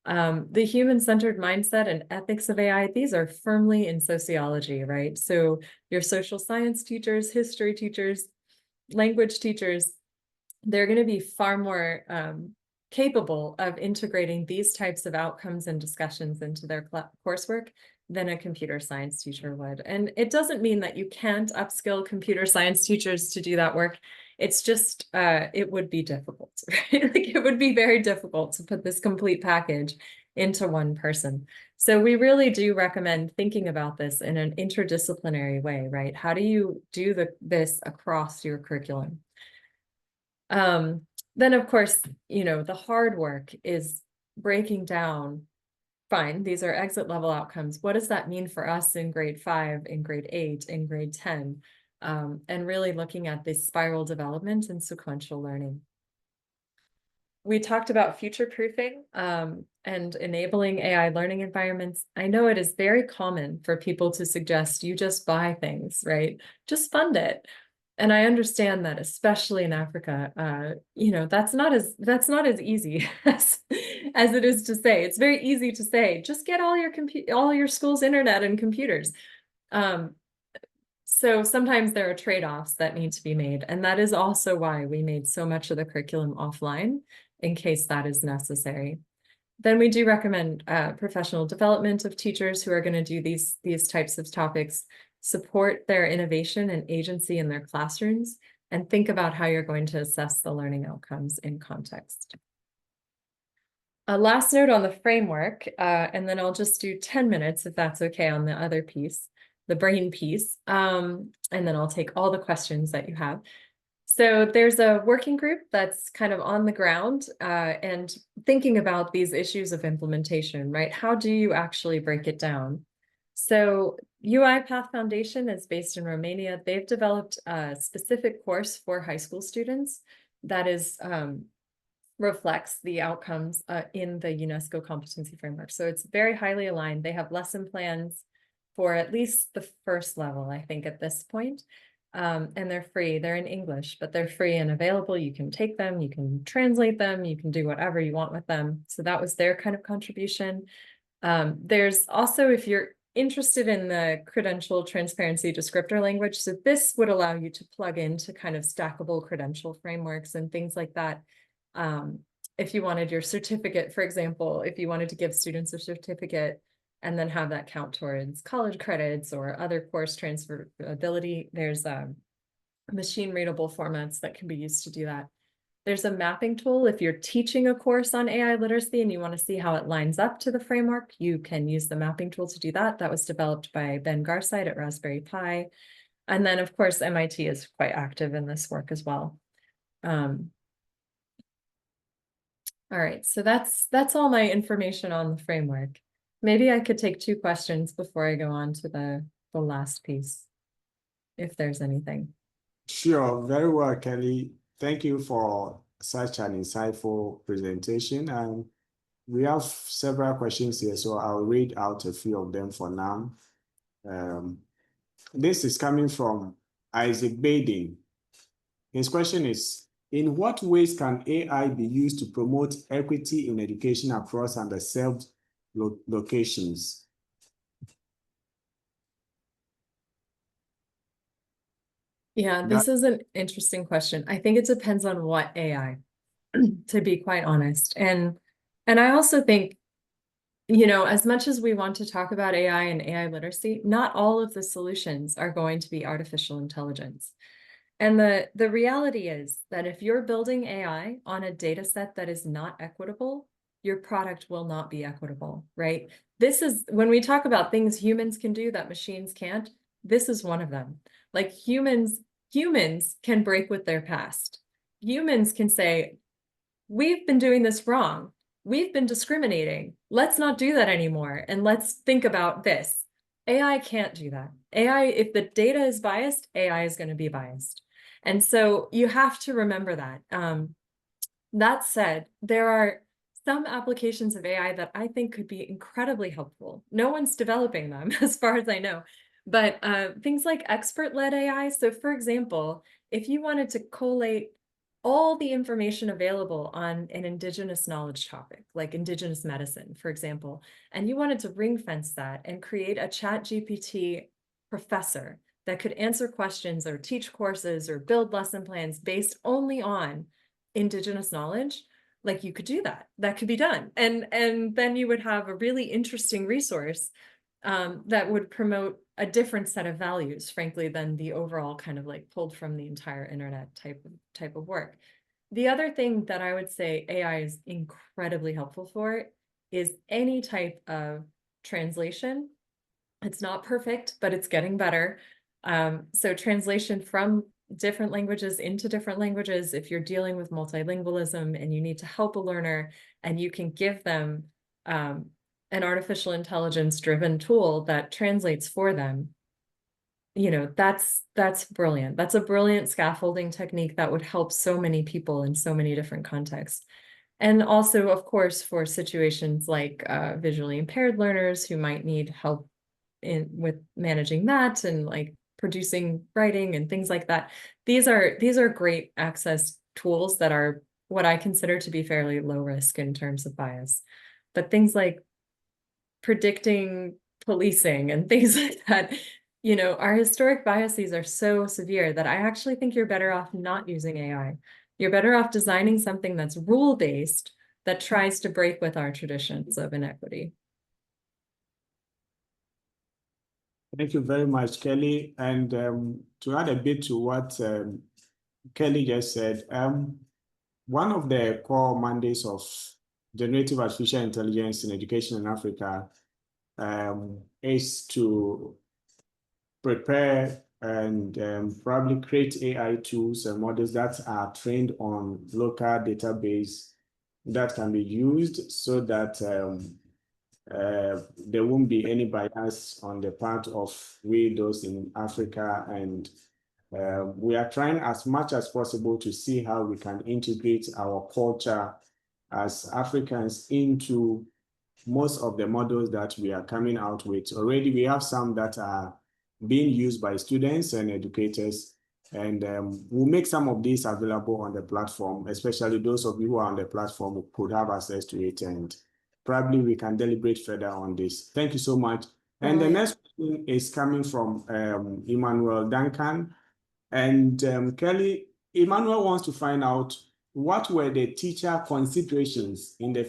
The human-centered mindset and ethics of AI, these are firmly in sociology, right? So your social science teachers, history teachers, language teachers, they're going to be far more capable of integrating these types of outcomes and discussions into their coursework than a computer science teacher would. And it doesn't mean that you can't upskill computer science teachers to do that work. It's just, it would be difficult, right? Like, it would be very difficult to put this complete package into one person. So we really do recommend thinking about this in an interdisciplinary way, right? How do you do this across your curriculum? Then, of course, you know, the hard work is breaking down, fine, these are exit level outcomes. What does that mean for us in grade 5, in grade 8, in grade 10? And really looking at this spiral development and sequential learning. We talked about future-proofing and enabling AI learning environments. I know it is very common for people to suggest you just buy things, right? Just fund it. And I understand that, especially in Africa, you know, that's not as easy as it is to say. It's very easy to say, just get all your school's internet and computers. So sometimes there are trade-offs that need to be made, and that is also why we made so much of the curriculum offline, in case that is necessary. Then we do recommend professional development of teachers who are going to do these types of topics, support their innovation and agency in their classrooms, and think about how you're going to assess the learning outcomes in context. A last note on the framework, and then I'll just do 10 minutes, if that's okay, on the other piece, the brain piece, and then I'll take all the questions that you have. So there's a working group that's kind of on the ground and thinking about these issues of implementation, right? How do you actually break it down? So UiPath Foundation is based in Romania. They've developed a specific course for high school students that is reflects the outcomes in the UNESCO competency framework. So it's very highly aligned. They have lesson plans for at least the first level, I think, at this point. And they're free. They're in English, but they're free and available. You can take them, you can translate them, you can do whatever you want with them. So that was their kind of contribution. There's also, if you're interested in the credential transparency descriptor language, so this would allow you to plug into kind of stackable credential frameworks and things like that. If you wanted your certificate, for example, if you wanted to give students a certificate and then have that count towards college credits or other course transferability, there's machine readable formats that can be used to do that. There's a mapping tool. If you're teaching a course on AI literacy and you want to see how it lines up to the framework, you can use the mapping tool to do that. That was developed by Ben Garside at Raspberry Pi. And then, of course, MIT is quite active in this work as well. All right, so that's all my information on the framework. Maybe I could take 2 questions before I go on to the the last piece, if there's anything. Sure, very well, Kelly. Thank you for such an insightful presentation. And we have several questions here, so I'll read out a few of them for now. This is coming from Isaac Bading. His question is, in what ways can AI be used to promote equity in education across underserved locations? Yeah, this is an interesting question. I think it depends on what AI, to be quite honest. And I also think, you know, as much as we want to talk about AI and AI literacy, not all of the solutions are going to be artificial intelligence. And the reality is that if you're building AI on a data set that is not equitable, your product will not be equitable, right? This is when we talk about things humans can do that machines can't, this is one of them. Like humans can break with their past. Humans can say, we've been doing this wrong. We've been discriminating. Let's not do that anymore. And let's think about this. AI can't do that. AI, if the data is biased, AI is going to be biased. And so you have to remember that. That said, there are some applications of AI that I think could be incredibly helpful. No one's developing them as far as I know, but things like expert-led AI. So for example, if you wanted to collate all the information available on an Indigenous knowledge topic, like Indigenous medicine, for example, and you wanted to ring fence that and create a ChatGPT professor that could answer questions or teach courses or build lesson plans based only on Indigenous knowledge, like you could do that. That could be done. And then you would have a really interesting resource that would promote a different set of values, frankly, than the overall kind of like pulled from the entire internet type of work. The other thing that I would say AI is incredibly helpful for is any type of translation. It's not perfect, but it's getting better. So translation from different languages into different languages, if you're dealing with multilingualism and you need to help a learner and you can give them an artificial intelligence driven tool that translates for them, you know, that's brilliant. That's a brilliant scaffolding technique that would help so many people in so many different contexts. And also, of course, for situations like visually impaired learners who might need help with managing that and like producing writing and things like that. These are great access tools that are what I consider to be fairly low risk in terms of bias. But things like predicting policing and things like that, you know, our historic biases are so severe that I actually think you're better off not using AI. You're better off designing something that's rule-based that tries to break with our traditions of inequity. Thank you very much, Kelly. And to add a bit to what Kelly just said, one of the core mandates of generative artificial intelligence in education in Africa is to prepare and probably create AI tools and models that are trained on local database that can be used so that there won't be any bias on the part of we those in Africa. And we are trying as much as possible to see how we can integrate our culture as Africans into most of the models that we are coming out with. Already we have some that are being used by students and educators, and we'll make some of these available on the platform, especially those of you who are on the platform who could have access to it, and probably we can deliberate further on this. Thank you so much. And the next question is coming from Emmanuel Duncan. And Kelly, Emmanuel wants to find out what were the teacher considerations in the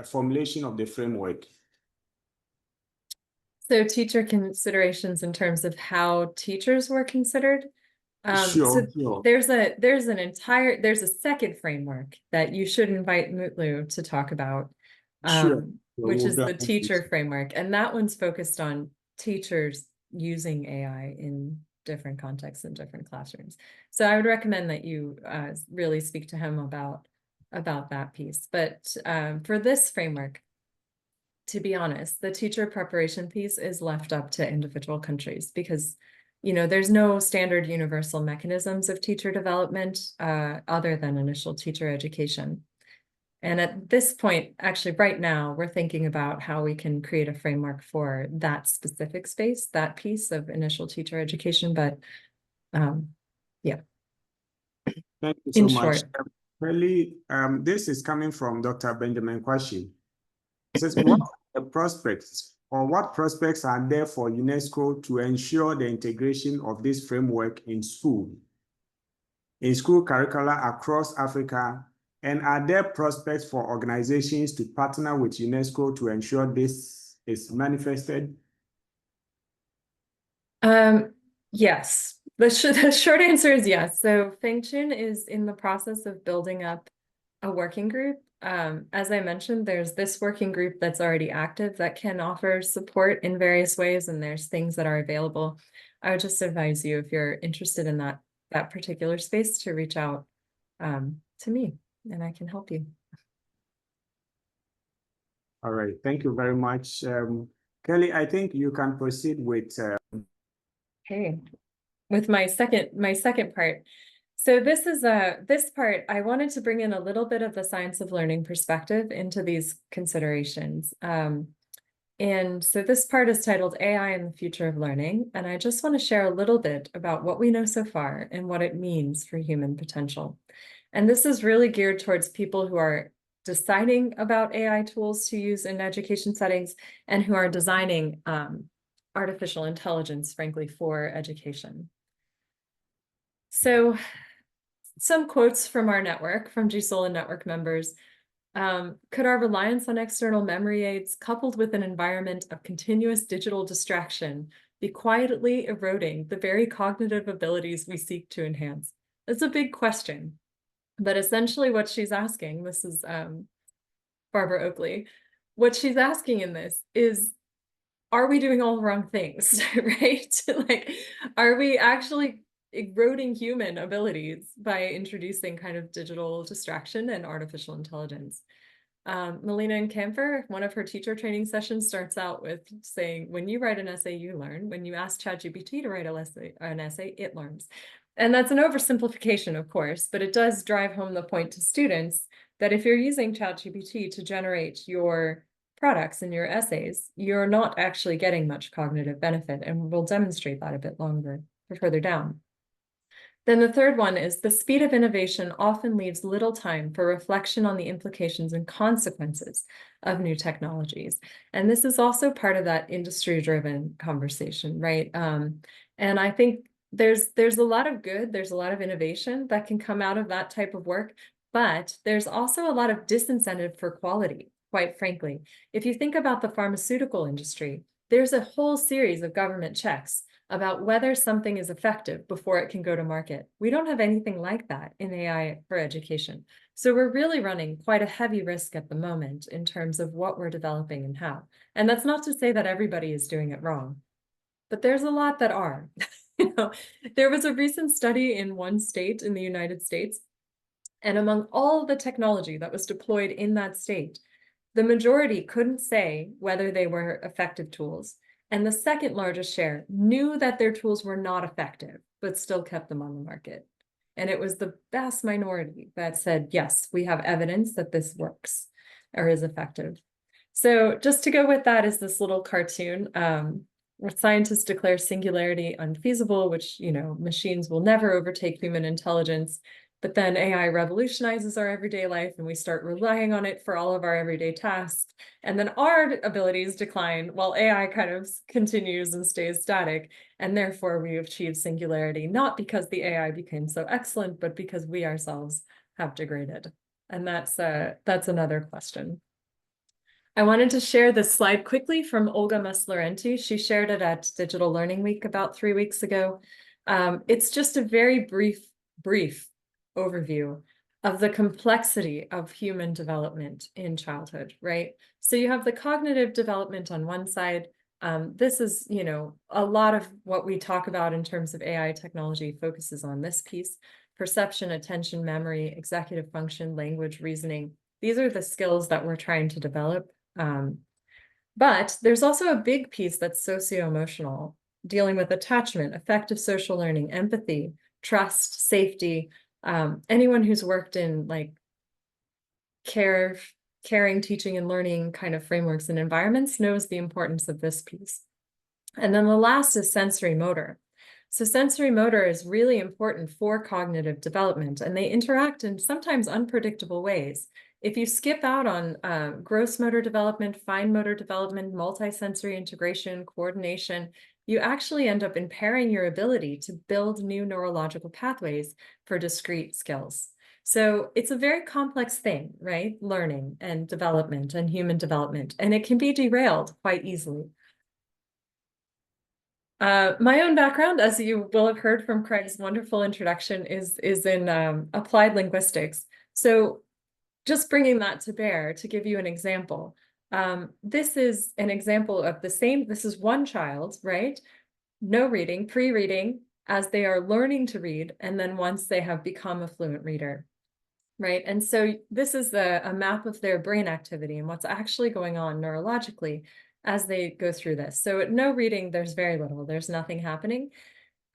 formulation of the framework? So teacher considerations in terms of how teachers were considered. Sure. There's a second framework that you should invite Mutlu to talk about, which is the teacher framework. And that one's focused on teachers using AI in different contexts and different classrooms. So I would recommend that you really speak to him about that piece. But for this framework, to be honest, the teacher preparation piece is left up to individual countries because, you know, there's no standard universal mechanisms of teacher development other than initial teacher education. And at this point, actually right now, we're thinking about how we can create a framework for that specific space, that piece of initial teacher education. But yeah. Thank you so In much. short. Really, this is coming from Dr. Benjamin Kwashi. It says, what are the prospects or what prospects are there for UNESCO to ensure the integration of this framework in school curricula across Africa? And are there prospects for organizations to partner with UNESCO to ensure this is manifested? Yes, the short answer is yes. So Fengchun is in the process of building up a working group. As I mentioned, there's this working group that's already active that can offer support in various ways, and there's things that are available. I would just advise you, if you're interested in that particular space, to reach out to me, and I can help you. All right, thank you very much. Kelly, I think you can proceed with Okay, with my second part. So this is this part, I wanted to bring in a little bit of the science of learning perspective into these considerations. And so this part is titled AI and the Future of Learning. And I just want to share a little bit about what we know so far and what it means for human potential. And this is really geared towards people who are deciding about AI tools to use in education settings and who are designing artificial intelligence, frankly, for education. So some quotes from our network, from GSOL network members. Could our reliance on external memory aids, coupled with an environment of continuous digital distraction, be quietly eroding the very cognitive abilities we seek to enhance? It's a big question, but essentially what she's asking, this is Barbara Oakley, what she's asking in this is, are we doing all the wrong things, right? Like, are we actually eroding human abilities by introducing kind of digital distraction and artificial intelligence? Melina and Camphor, one of her teacher training sessions starts out with saying, when you write an essay, you learn. When you ask ChatGPT to write an essay, it learns. And that's an oversimplification, of course, but it does drive home the point to students that if you're using ChatGPT to generate your products and your essays, you're not actually getting much cognitive benefit, and we'll demonstrate that a bit longer or further down. Then the third one is the speed of innovation often leaves little time for reflection on the implications and consequences of new technologies. And this is also part of that industry-driven conversation, right? And I think there's a lot of good, there's a lot of innovation that can come out of that type of work, but there's also a lot of disincentive for quality, quite frankly. If you think about the pharmaceutical industry, there's a whole series of government checks about whether something is effective before it can go to market. We don't have anything like that in AI for education. So we're really running quite a heavy risk at the moment in terms of what we're developing and how. And that's not to say that everybody is doing it wrong, but there's a lot that are. You know, there was a recent study in one state in the United States, and among all the technology that was deployed in that state, the majority couldn't say whether they were effective tools. And the second largest share knew that their tools were not effective, but still kept them on the market. And it was the vast minority that said, yes, we have evidence that this works or is effective. So just to go with that is this little cartoon where scientists declare singularity unfeasible, which, you know, machines will never overtake human intelligence. But then AI revolutionizes our everyday life and we start relying on it for all of our everyday tasks. And then our abilities decline while AI kind of continues and stays static. And therefore we achieve singularity, not because the AI became so excellent, but because we ourselves have degraded. And that's another question. I wanted to share this slide quickly from Olga Maslorenti. She shared it at Digital Learning Week about 3 weeks ago. It's just a very brief overview of the complexity of human development in childhood, right? So you have the cognitive development on one side. This is, you know, a lot of what we talk about in terms of AI technology focuses on this piece: perception, attention, memory, executive function, language, reasoning. These are the skills that we're trying to develop. But there's also a big piece that's socio-emotional, dealing with attachment, effective social learning, empathy, trust, safety. Anyone who's worked in like caring, teaching, and learning kind of frameworks and environments knows the importance of this piece. And then the last is sensory motor. So sensory motor is really important for cognitive development, and they interact in sometimes unpredictable ways. If you skip out on gross motor development, fine motor development, multisensory integration, coordination, you actually end up impairing your ability to build new neurological pathways for discrete skills. So it's a very complex thing, right? Learning and development and human development, and it can be derailed quite easily. My own background, as you will have heard from Craig's wonderful introduction, is in applied linguistics. So just bringing that to bear to give you an example. This is an example of the same, this is one child, right? No reading, pre-reading, as they are learning to read, and then once they have become a fluent reader, right? And so this is a map of their brain activity and what's actually going on neurologically as they go through this. So at no reading, there's very little, there's nothing happening.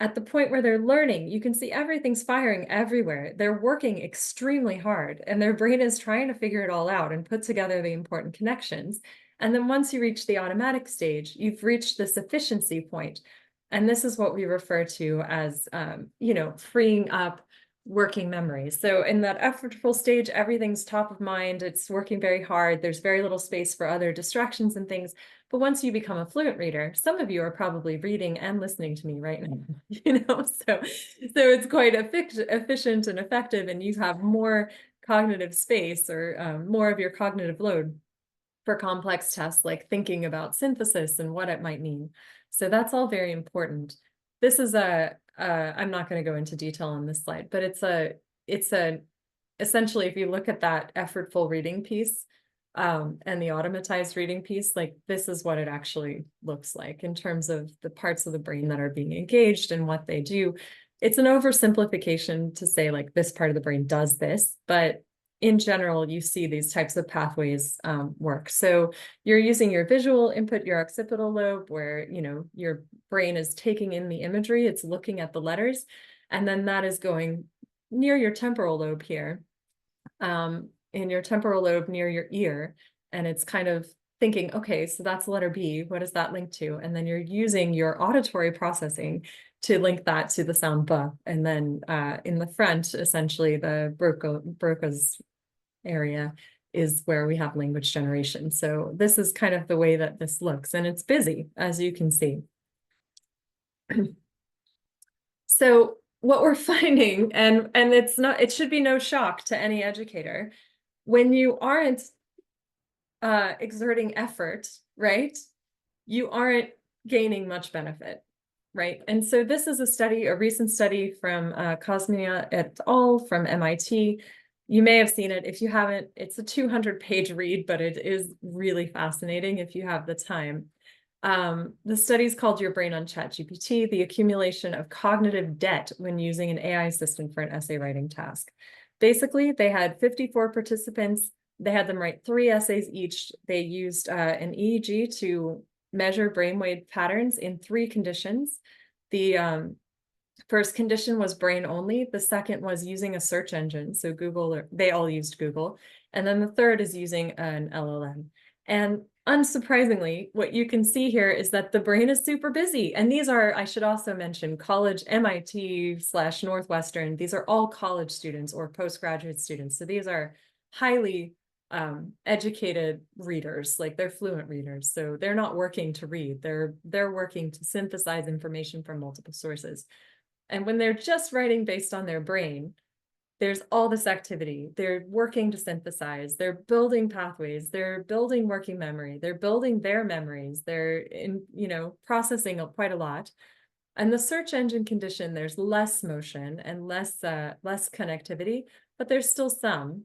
At the point where they're learning, you can see everything's firing everywhere. They're working extremely hard and their brain is trying to figure it all out and put together the important connections. And then once you reach the automatic stage, you've reached this efficiency point. And this is what we refer to as, freeing up working memories. So in that effortful stage, everything's top of mind. It's working very hard. There's very little space for other distractions and things. But once you become a fluent reader, some of you are probably reading and listening to me right now, so it's quite efficient and effective, and you have more cognitive space or more of your cognitive load for complex tests like thinking about synthesis and what it might mean. So that's all very important. This is I'm not going to go into detail on this slide, but it's essentially, if you look at that effortful reading piece, and the automatized reading piece, like this is what it actually looks like in terms of the parts of the brain that are being engaged and what they do. It's an oversimplification to say like this part of the brain does this, but in general, you see these types of pathways work. So you're using your visual input, your occipital lobe, where your brain is taking in the imagery, it's looking at the letters, and then that is going near your temporal lobe here. In your temporal lobe near your ear, and it's kind of thinking, okay, so that's letter B, what does that link to? And then you're using your auditory processing to link that to the sound B. And then in the front, essentially the Broca's area is where we have language generation. So this is kind of the way that this looks, and it's busy, as you can see. So what we're finding, and it should be no shock to any educator, when you aren't exerting effort, right, you aren't gaining much benefit, right? And so this is a recent study from Kosmia et al. From MIT. You may have seen it. If you haven't, it's a 200-page read, but it is really fascinating if you have the time. The study is called Your Brain on ChatGPT, the accumulation of cognitive debt when using an AI assistant for an essay writing task. Basically, they had 54 participants. They had them write 3 essays each. They used an EEG to measure brainwave patterns in 3 conditions. The first condition was brain only. The second was using a search engine. So Google, they all used Google. And then the third is using an LLM. And unsurprisingly, what you can see here is that the brain is super busy. And these are, I should also mention, college, MIT/Northwestern. These are all college students or postgraduate students. So these are highly educated readers, like they're fluent readers. So they're not working to read, they're working to synthesize information from multiple sources. And when they're just writing based on their brain, there's all this activity. They're working to synthesize, they're building pathways, they're building working memory, they're building their memories, they're processing quite a lot. And the search engine condition, there's less motion and less connectivity, but there's still some.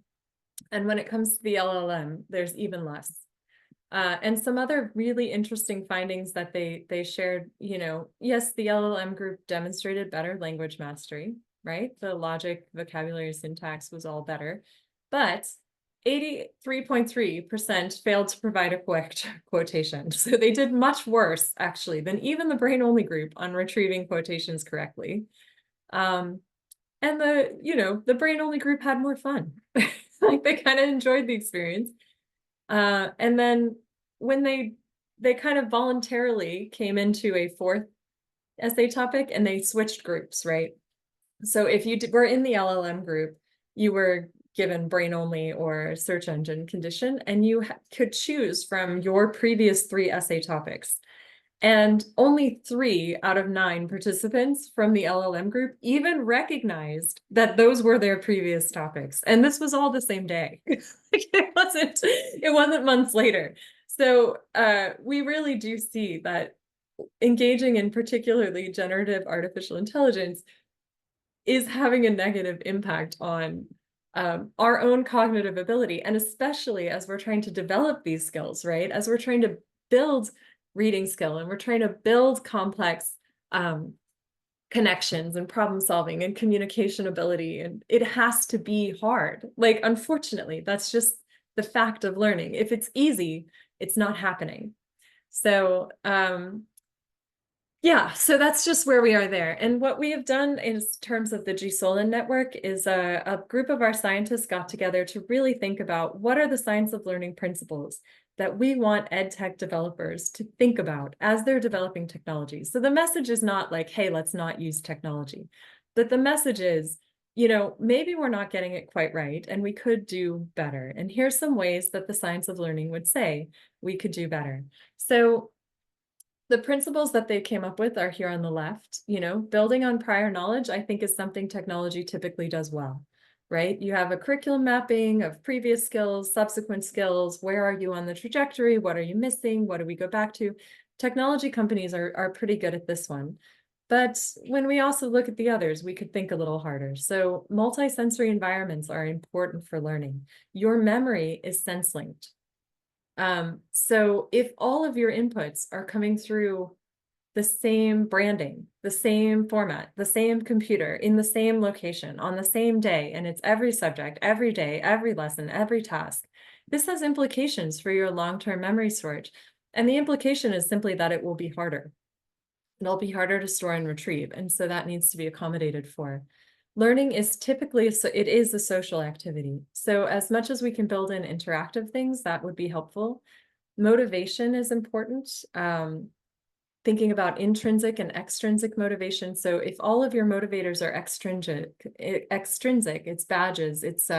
And when it comes to the LLM, there's even less. And some other really interesting findings that they shared, yes, the LLM group demonstrated better language mastery, right? The logic, vocabulary, syntax was all better, but 83.3% failed to provide a correct quotation. So they did much worse, actually, than even the brain-only group on retrieving quotations correctly. And the brain-only group had more fun. Like they kind of enjoyed the experience. And then when they kind of voluntarily came into a fourth essay topic and they switched groups, right? So if you were in the LLM group, you were given brain only or search engine condition, and you could choose from your previous 3 essay topics. And only 3 out of 9 participants from the LLM group even recognized that those were their previous topics. And this was all the same day. It wasn't months later. So we really do see that engaging in particularly generative artificial intelligence is having a negative impact on our own cognitive ability. And especially as we're trying to develop these skills, right? As we're trying to build reading skill and we're trying to build complex connections and problem solving and communication ability. And it has to be hard. Like, unfortunately, that's just the fact of learning. If it's easy, it's not happening. So, yeah, so that's just where we are there. And what we have done in terms of the GSOLAN network is a group of our scientists got together to really think about what are the science of learning principles that we want ed tech developers to think about as they're developing technology. So the message is not like, hey, let's not use technology. But the message is, maybe we're not getting it quite right and we could do better. And here's some ways that the science of learning would say we could do better. So the principles that they came up with are here on the left. Building on prior knowledge, I think, is something technology typically does well, right? You have a curriculum mapping of previous skills, subsequent skills. Where are you on the trajectory? What are you missing? What do we go back to? Technology companies are pretty good at this one. But when we also look at the others, we could think a little harder. So multisensory environments are important for learning. Your memory is sense-linked. So if all of your inputs are coming through the same branding, the same format, the same computer, in the same location, on the same day, and it's every subject, every day, every lesson, every task, this has implications for your long-term memory storage. And the implication is simply that it will be harder. It'll be harder to store and retrieve. And so that needs to be accommodated for. Learning is typically, it is a social activity. So as much as we can build in interactive things, that would be helpful. Motivation is important. Thinking about intrinsic and extrinsic motivation. So if all of your motivators are extrinsic, it's badges, it's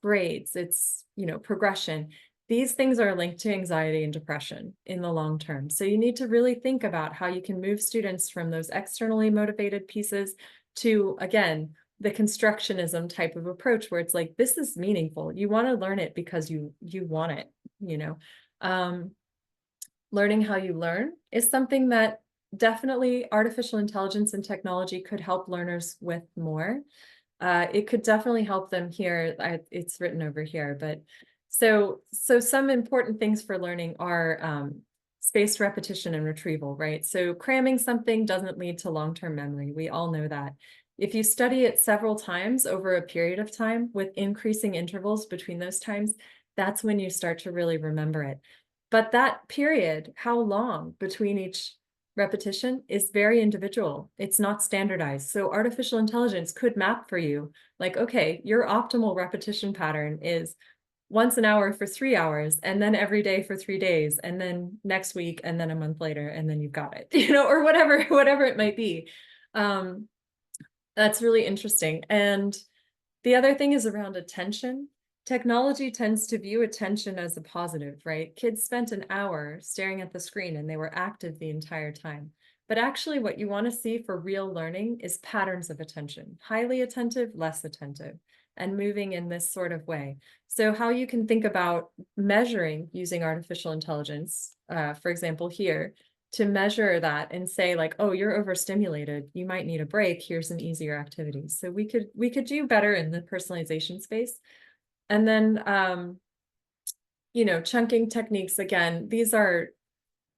grades, it's progression. These things are linked to anxiety and depression in the long term. So you need to really think about how you can move students from those externally motivated pieces to, again, the constructionism type of approach where it's like, this is meaningful. You want to learn it because you want it, learning how you learn is something that definitely artificial intelligence and technology could help learners with more. It could definitely help them here. It's written over here, but so some important things for learning are spaced repetition and retrieval, right? So cramming something doesn't lead to long-term memory. We all know that. If you study it several times over a period of time with increasing intervals between those times, that's when you start to really remember it. But that period, how long between each repetition, is very individual. It's not standardized. So artificial intelligence could map for you, like, okay, your optimal repetition pattern is once an hour for 3 hours, and then every day for 3 days, and then next week, and then a month later, and then you've got it, or whatever it might be. That's really interesting. And the other thing is around attention. Technology tends to view attention as a positive, right? Kids spent an hour staring at the screen and they were active the entire time. But actually what you want to see for real learning is patterns of attention, highly attentive, less attentive, and moving in this sort of way. So how you can think about measuring using artificial intelligence, for example, here, to measure that and say like, oh, you're overstimulated, you might need a break, here's some easier activities. So we could do better in the personalization space. And then, chunking techniques, again, these are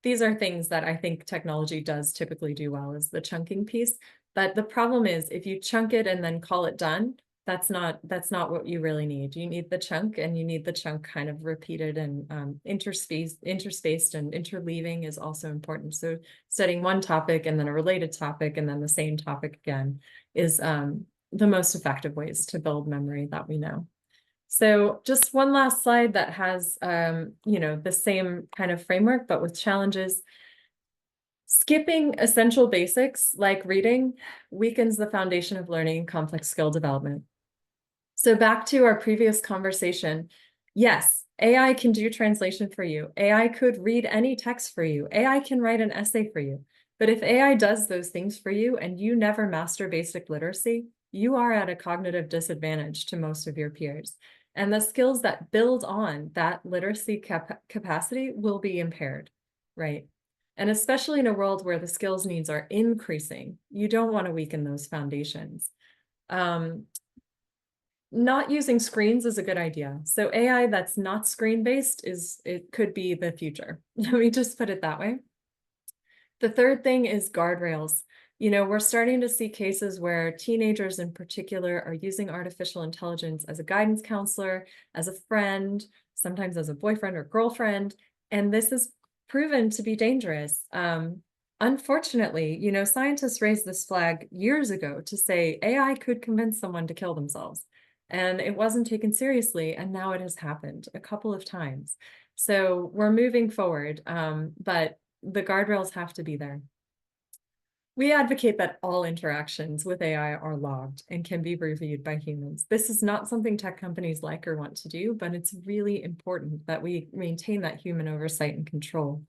things that I think technology does typically do well, is the chunking piece. But the problem is if you chunk it and then call it done, That's not what you really need. You need the chunk, and you need the chunk kind of repeated and interspaced and interleaving is also important. So studying one topic and then a related topic and then the same topic again is the most effective ways to build memory that we know. So just one last slide that has the same kind of framework, but with challenges. Skipping essential basics like reading weakens the foundation of learning and complex skill development. So back to our previous conversation, yes, AI can do translation for you. AI could read any text for you. AI can write an essay for you. But if AI does those things for you and you never master basic literacy, you are at a cognitive disadvantage to most of your peers. And the skills that build on that literacy capacity will be impaired, right? And especially in a world where the skills needs are increasing, you don't want to weaken those foundations. Not using screens is a good idea. So AI that's not screen-based it could be the future. Let me just put it that way. The third thing is guardrails. We're starting to see cases where teenagers in particular are using artificial intelligence as a guidance counselor, as a friend, sometimes as a boyfriend or girlfriend, and this is proven to be dangerous. Unfortunately, scientists raised this flag years ago to say AI could convince someone to kill themselves. And it wasn't taken seriously, and now it has happened a couple of times. So we're moving forward, but the guardrails have to be there. We advocate that all interactions with AI are logged and can be reviewed by humans. This is not something tech companies like or want to do, but it's really important that we maintain that human oversight and control.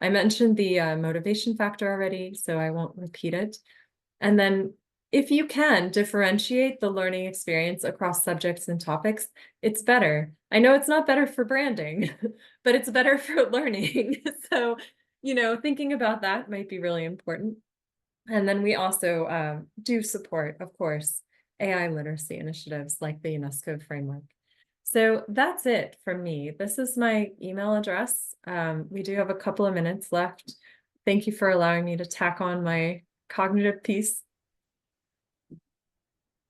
I mentioned the motivation factor already, so I won't repeat it. And then if you can differentiate the learning experience across subjects and topics, it's better. I know it's not better for branding, but it's better for learning. So, thinking about that might be really important. And then we also do support, of course, AI literacy initiatives like the UNESCO framework. So that's it from me. This is my email address. We do have a couple of minutes left. Thank you for allowing me to tack on my cognitive piece.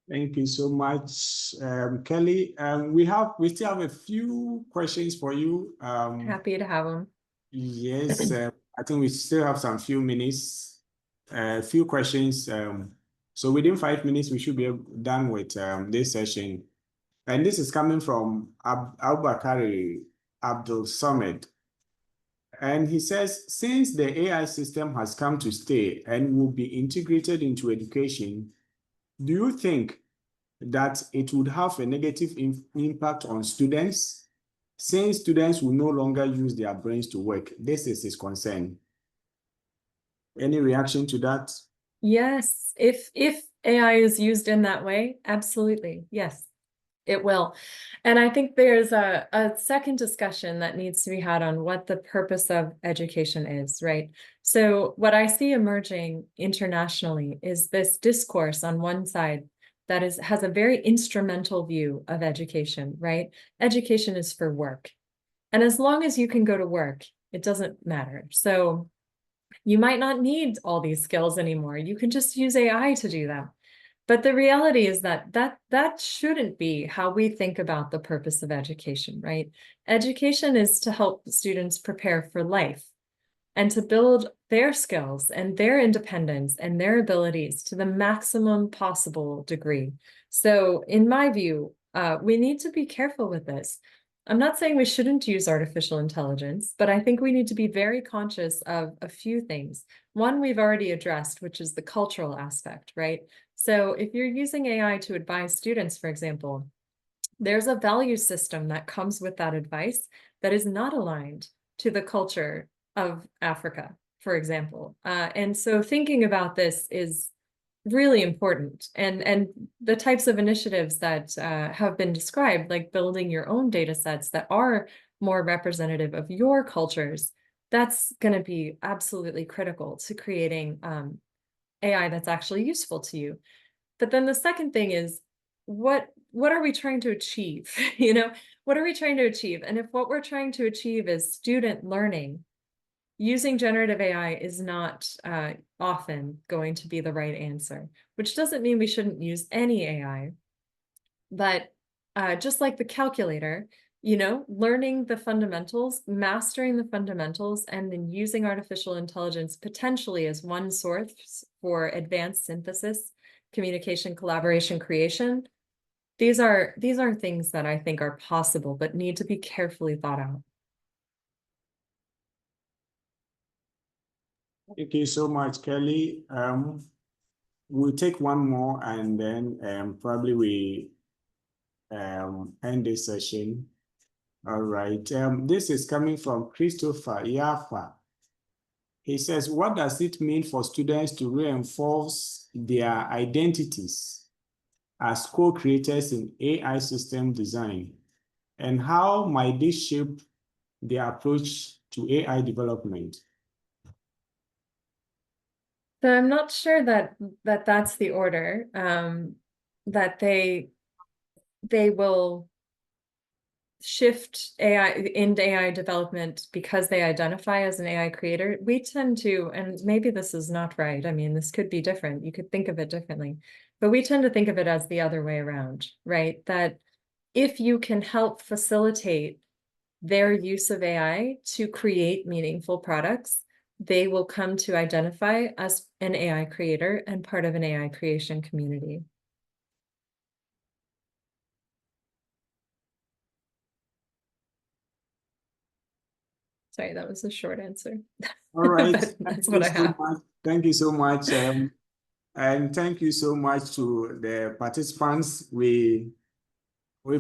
Thank you so much, Kelly. We still have a few questions for you. Happy to have them. Yes, I think we still have some few minutes, a few questions. So within 5 minutes, we should be done with this session. And this is coming from Abubakari Abdul Samed. And he says, since the AI system has come to stay and will be integrated into education, do you think that it would have a negative impact on students, since students will no longer use their brains to work? This is his concern. Any reaction to that? Yes, if AI is used in that way, absolutely, yes, it will. And I think there's a second discussion that needs to be had on what the purpose of education is, right? So what I see emerging internationally is this discourse on one side that has a very instrumental view of education, right? Education is for work. And as long as you can go to work, it doesn't matter. So you might not need all these skills anymore. You can just use AI to do them. But the reality is that shouldn't be how we think about the purpose of education, right? Education is to help students prepare for life and to build their skills and their independence and their abilities to the maximum possible degree. So in my view, we need to be careful with this. I'm not saying we shouldn't use artificial intelligence, but I think we need to be very conscious of a few things. One we've already addressed, which is the cultural aspect, right? So if you're using AI to advise students, for example, there's a value system that comes with that advice that is not aligned to the culture of Africa, for example. And so thinking about this is really important. And the types of initiatives that have been described, like building your own data sets that are more representative of your cultures, that's going to be absolutely critical to creating AI that's actually useful to you. But then the second thing is, what are we trying to achieve? What are we trying to achieve? And if what we're trying to achieve is student learning, using generative AI is not often going to be the right answer, which doesn't mean we shouldn't use any AI. that just like the calculator, learning the fundamentals, mastering the fundamentals, and then using artificial intelligence potentially as one source for advanced synthesis, communication, collaboration, creation. These are things that I think are possible, but need to be carefully thought out. Thank you so much, Kelly. We'll take one more and then probably we end this session. All right. This is coming from Christopher Yafa. He says, what does it mean for students to reinforce their identities as co-creators in AI system design? And how might this shape their approach to AI development? So I'm not sure that that's the order, that they will shift AI into AI development because they identify as an AI creator. We tend to, and maybe this is not right, I mean, this could be different, you could think of it differently, but we tend to think of it as the other way around, right? That if you can help facilitate their use of AI to create meaningful products, they will come to identify as an AI creator and part of an AI creation community. Sorry, that was a short answer. All right. That's what I have. Thank you so much. And thank you so much to the participants. We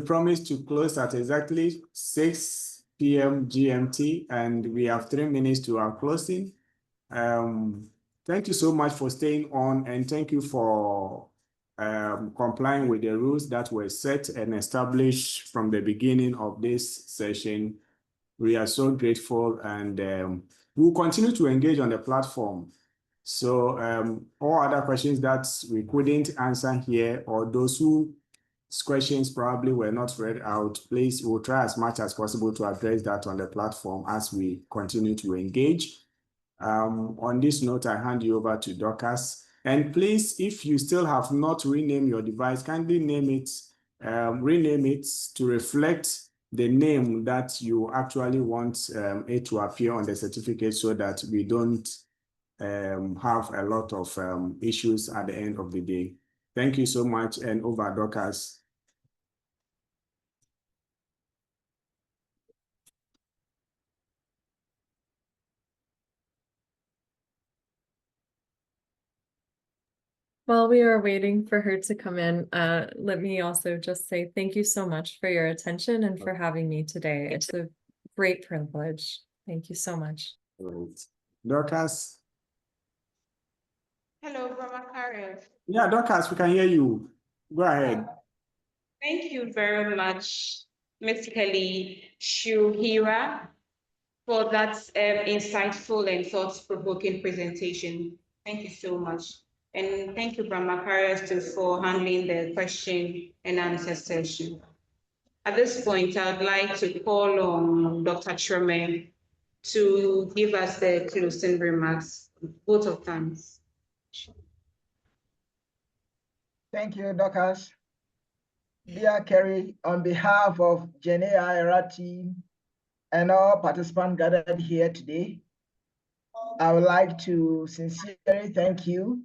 promise to close at exactly 6 p.m. GMT, and we have 3 minutes to our closing. Thank you so much for staying on, and thank you for complying with the rules that were set and established from the beginning of this session. We are so grateful, and we'll continue to engage on the platform. So all other questions that we couldn't answer here, or those whose questions probably were not read out, please, we'll try as much as possible to address that on the platform as we continue to engage. On this note, I hand you over to Dorcas. And please, if you still have not renamed your device, kindly name it, rename it to reflect the name that you actually want it to appear on the certificate, so that we don't have a lot of issues at the end of the day. Thank you so much, and over, Dorcas. While we are waiting for her to come in, let me also just say thank you so much for your attention and for having me today. It's a great privilege. Thank you so much. Right. Dorcas? Hello, Brother Karen. Yeah, Dorcas, we can hear you. Go ahead. Thank you very much, Ms. Kelly Shiohira, for that insightful and thought-provoking presentation. Thank you so much. And thank you, Brahmakarias, for handling the question and answer session. At this point, I would like to call on Dr. Chome to give us the closing remarks. Vote of thanks. Thank you, Dorcas. Dear Kerry, on behalf of Gen AI Era team and all participants gathered here today, I would like to sincerely thank you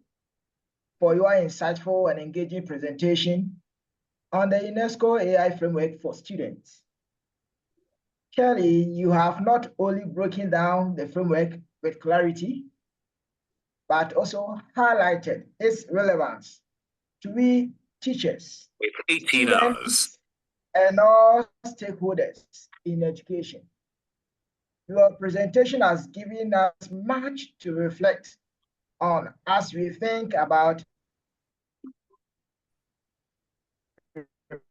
for your insightful and engaging presentation on the UNESCO AI Framework for Students. Kelly, you have not only broken down the framework with clarity, but also highlighted its relevance to we teachers, with 18 students, and all stakeholders in education. Your presentation has given us much to reflect on as we think about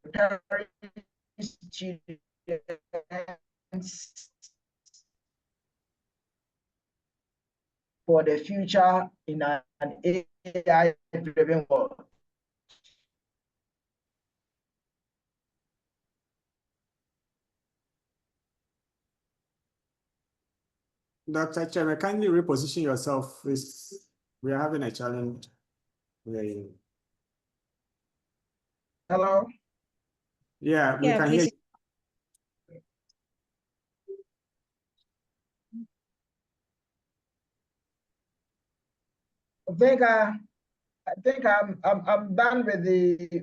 preparing students for the future in an AI-driven world. Dr. Cheme, kindly reposition yourself, please. We are having a challenge. Hello? Yeah, we Yeah, can hear please. you. I think I'm done with the.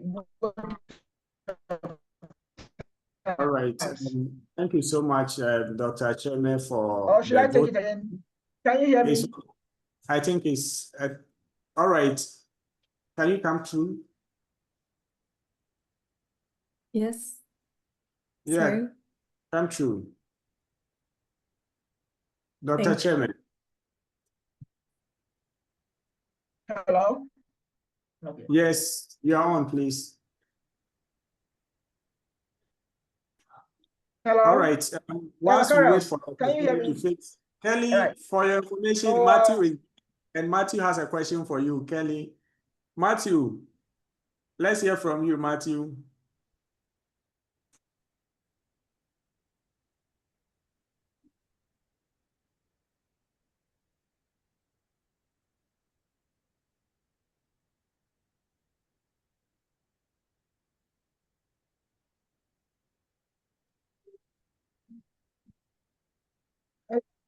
All right. Thank you so much, Dr. Chairman, for Or should the I take vote. it again? Can you hear me? I think it's all right. Can you come through? Yes. Yeah, Sorry. come through. Dr. Thank you. Chairman. Hello? Okay. Yes, you're on, please. Hello? All right. Whilst we wait for Can you hear Kelly to me? fix, Kelly, All right. for your information, So, Matthew has a question for you, Kelly. Matthew, let's hear from you, Matthew.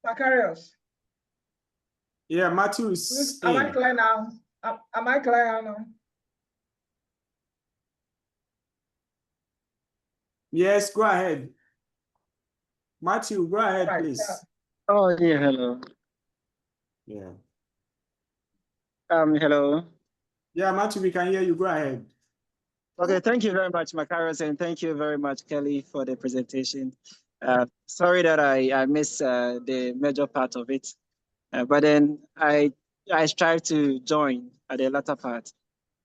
Macarius, Yeah, Matthew is am I in. clear now? Am I clear now? Yes, go ahead. Matthew, go ahead, Right. please. Oh, yeah, hello. Yeah. Hello. Yeah, Matthew, we can hear you. Go ahead. Okay, thank you very much, Macarius, and thank you very much, Kelly, for the presentation. Sorry that I missed the major part of it, but then I tried to join at the latter part,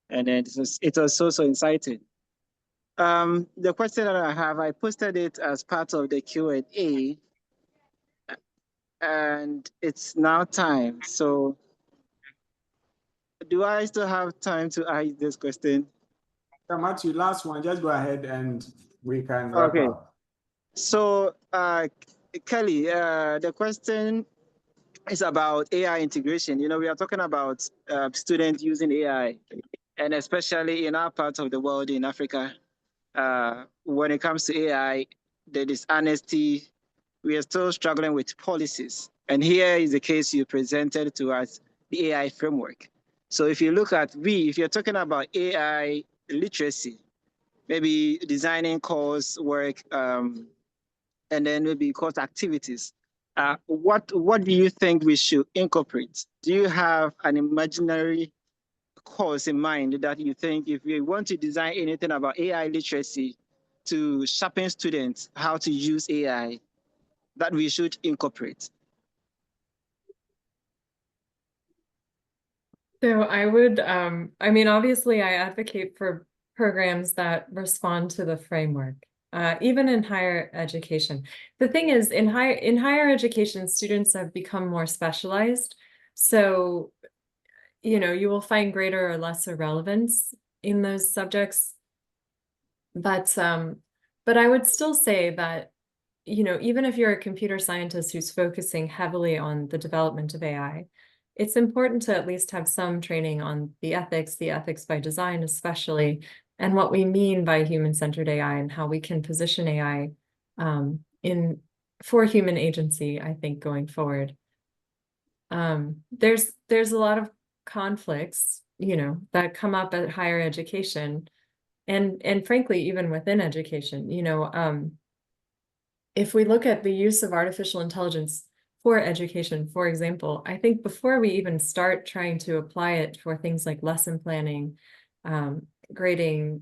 and then it was so inciting. The question that I have, I posted it as part of the Q&A, and it's now time. So, do I still have time to ask this question? Yeah, Matthew, last one. Just go ahead and we can wrap Okay. up. So, Kelly, the question is about AI integration. You know, we are talking about students using AI, and especially in our part of the world, in Africa, when it comes to AI, the dishonesty, we are still struggling with policies. And here is the case you presented to us, the AI framework. So if you look at if you're talking about AI literacy, maybe designing course work, and then maybe course activities. What do you think we should incorporate? Do you have an imaginary course in mind that you think if we want to design anything about AI literacy to sharpen students how to use AI, that we should incorporate? So I would, I mean, obviously I advocate for programs that respond to the framework, even in higher education. The thing is, in higher education, students have become more specialized. So, you know, you will find greater or lesser relevance in those subjects. But I would still say that, you know, even if you're a computer scientist who's focusing heavily on the development of AI, it's important to at least have some training on the ethics by design, especially, and what we mean by human-centered AI and how we can position AI for human agency, I think, going forward. There's a lot of conflicts, you know, that come up at higher education, and frankly, even within education, you know, if we look at the use of artificial intelligence for education, for example, I think before we even start trying to apply it for things like lesson planning, grading,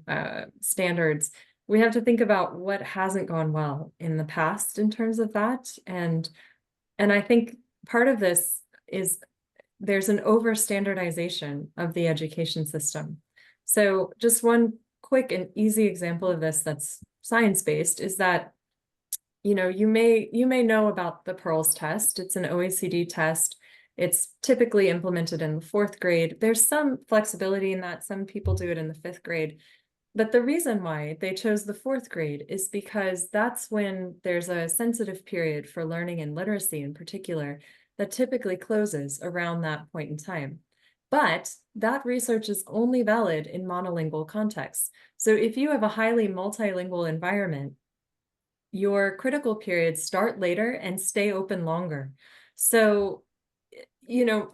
standards, we have to think about what hasn't gone well in the past in terms of that. And I think part of this is there's an over-standardization of the education system. So just one quick and easy example of this that's science-based is that, you know, you may know about the PEARLS test. It's an OECD test. It's typically implemented in the 4th grade. There's some flexibility in that. Some people do it in the 5th grade. But the reason why they chose the 4th grade is because that's when there's a sensitive period for learning and literacy in particular that typically closes around that point in time. But that research is only valid in monolingual contexts. So if you have a highly multilingual environment, your critical periods start later and stay open longer. So, you know,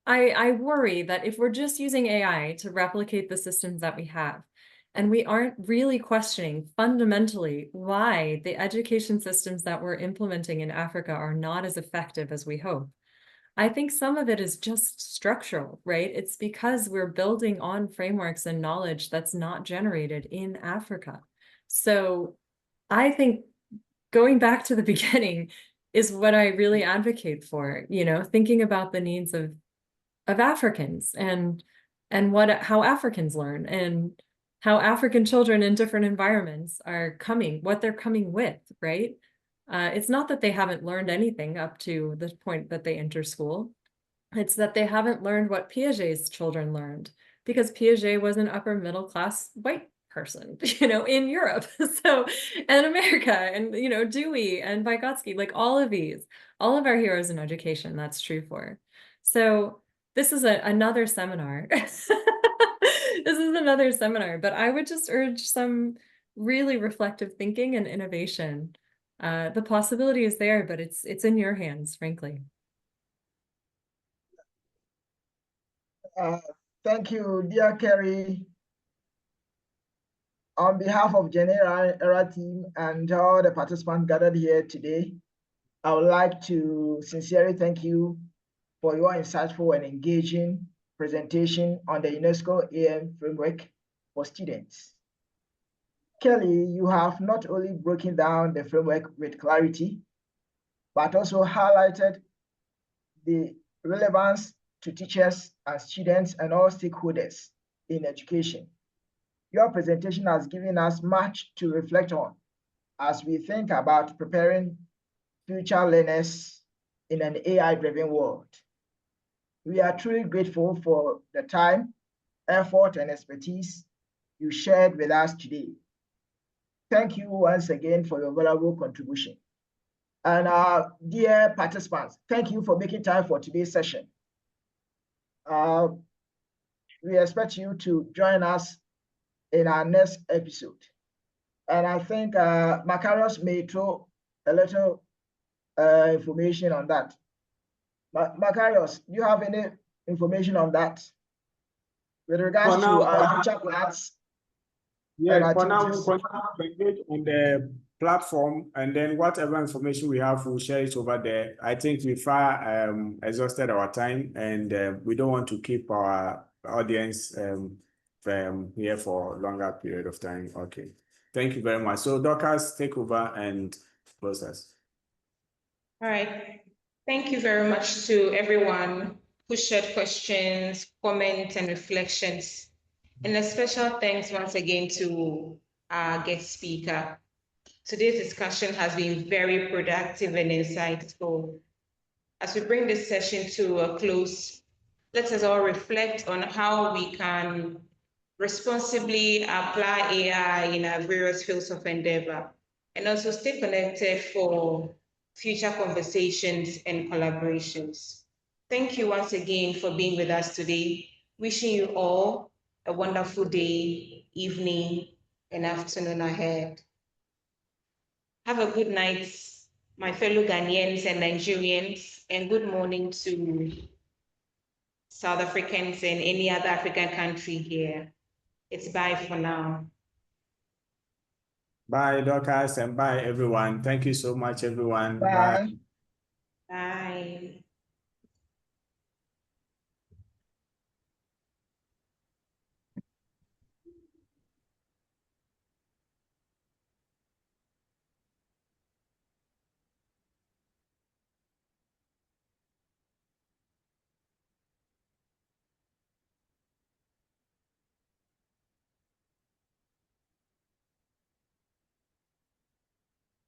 I worry that if we're just using AI to replicate the systems that we have, and we aren't really questioning fundamentally why the education systems that we're implementing in Africa are not as effective as we hope, I think some of it is just structural, right? It's because we're building on frameworks and knowledge that's not generated in Africa. So I think going back to the beginning is what I really advocate for, you know, thinking about the needs of Africans and how Africans learn and how African children in different environments are coming, what they're coming with, right? It's not that they haven't learned anything up to the point that they enter school. It's that they haven't learned what Piaget's children learned, because Piaget was an upper middle class white person, you know, in Europe. So, and America, and, you know, Dewey and Vygotsky, like all of our heroes in education, that's true for. So this is another seminar. This is another seminar, but I would just urge some really reflective thinking and innovation. The possibility is there, but it's in your hands, frankly. Thank you, dear Kerry. On behalf of Gen AI Era team and all the participants gathered here today, I would like to sincerely thank you for your insightful and engaging presentation on the UNESCO AI framework for students. Kelly, you have not only broken down the framework with clarity, but also highlighted the relevance to teachers and students and all stakeholders in education. Your presentation has given us much to reflect on as we think about preparing future learners in an AI-driven world. We are truly grateful for the time, effort, and expertise you shared with us today. Thank you once again for your valuable contribution. And dear participants, thank you for making time for today's session. We expect you to join us in our next episode. And I think Macarius may throw a little information on that. Macarius, do you have any information on that with regards to our future plans? Yeah, for now, we'll engage on the platform, and then whatever information we have, we'll share it over there. I think we far exhausted our time, and we don't want to keep our audience here for a longer period of time. Okay, thank you very much. So Dorcas, take over and close us. All right. Thank you very much to everyone who shared questions, comments, and reflections. And a special thanks once again to our guest speaker. Today's discussion has been very productive and insightful. As we bring this session to a close, let us all reflect on how we can responsibly apply AI in our various fields of endeavor, and also stay connected for future conversations and collaborations. Thank you once again for being with us today. Wishing you all a wonderful day, evening, and afternoon ahead. Have a good night, my fellow Ghanaians and Nigerians, and good morning to South Africans and any other African country here. It's bye for now. Bye, Dorcas, and bye, everyone. Thank you so much, everyone. Bye. Bye.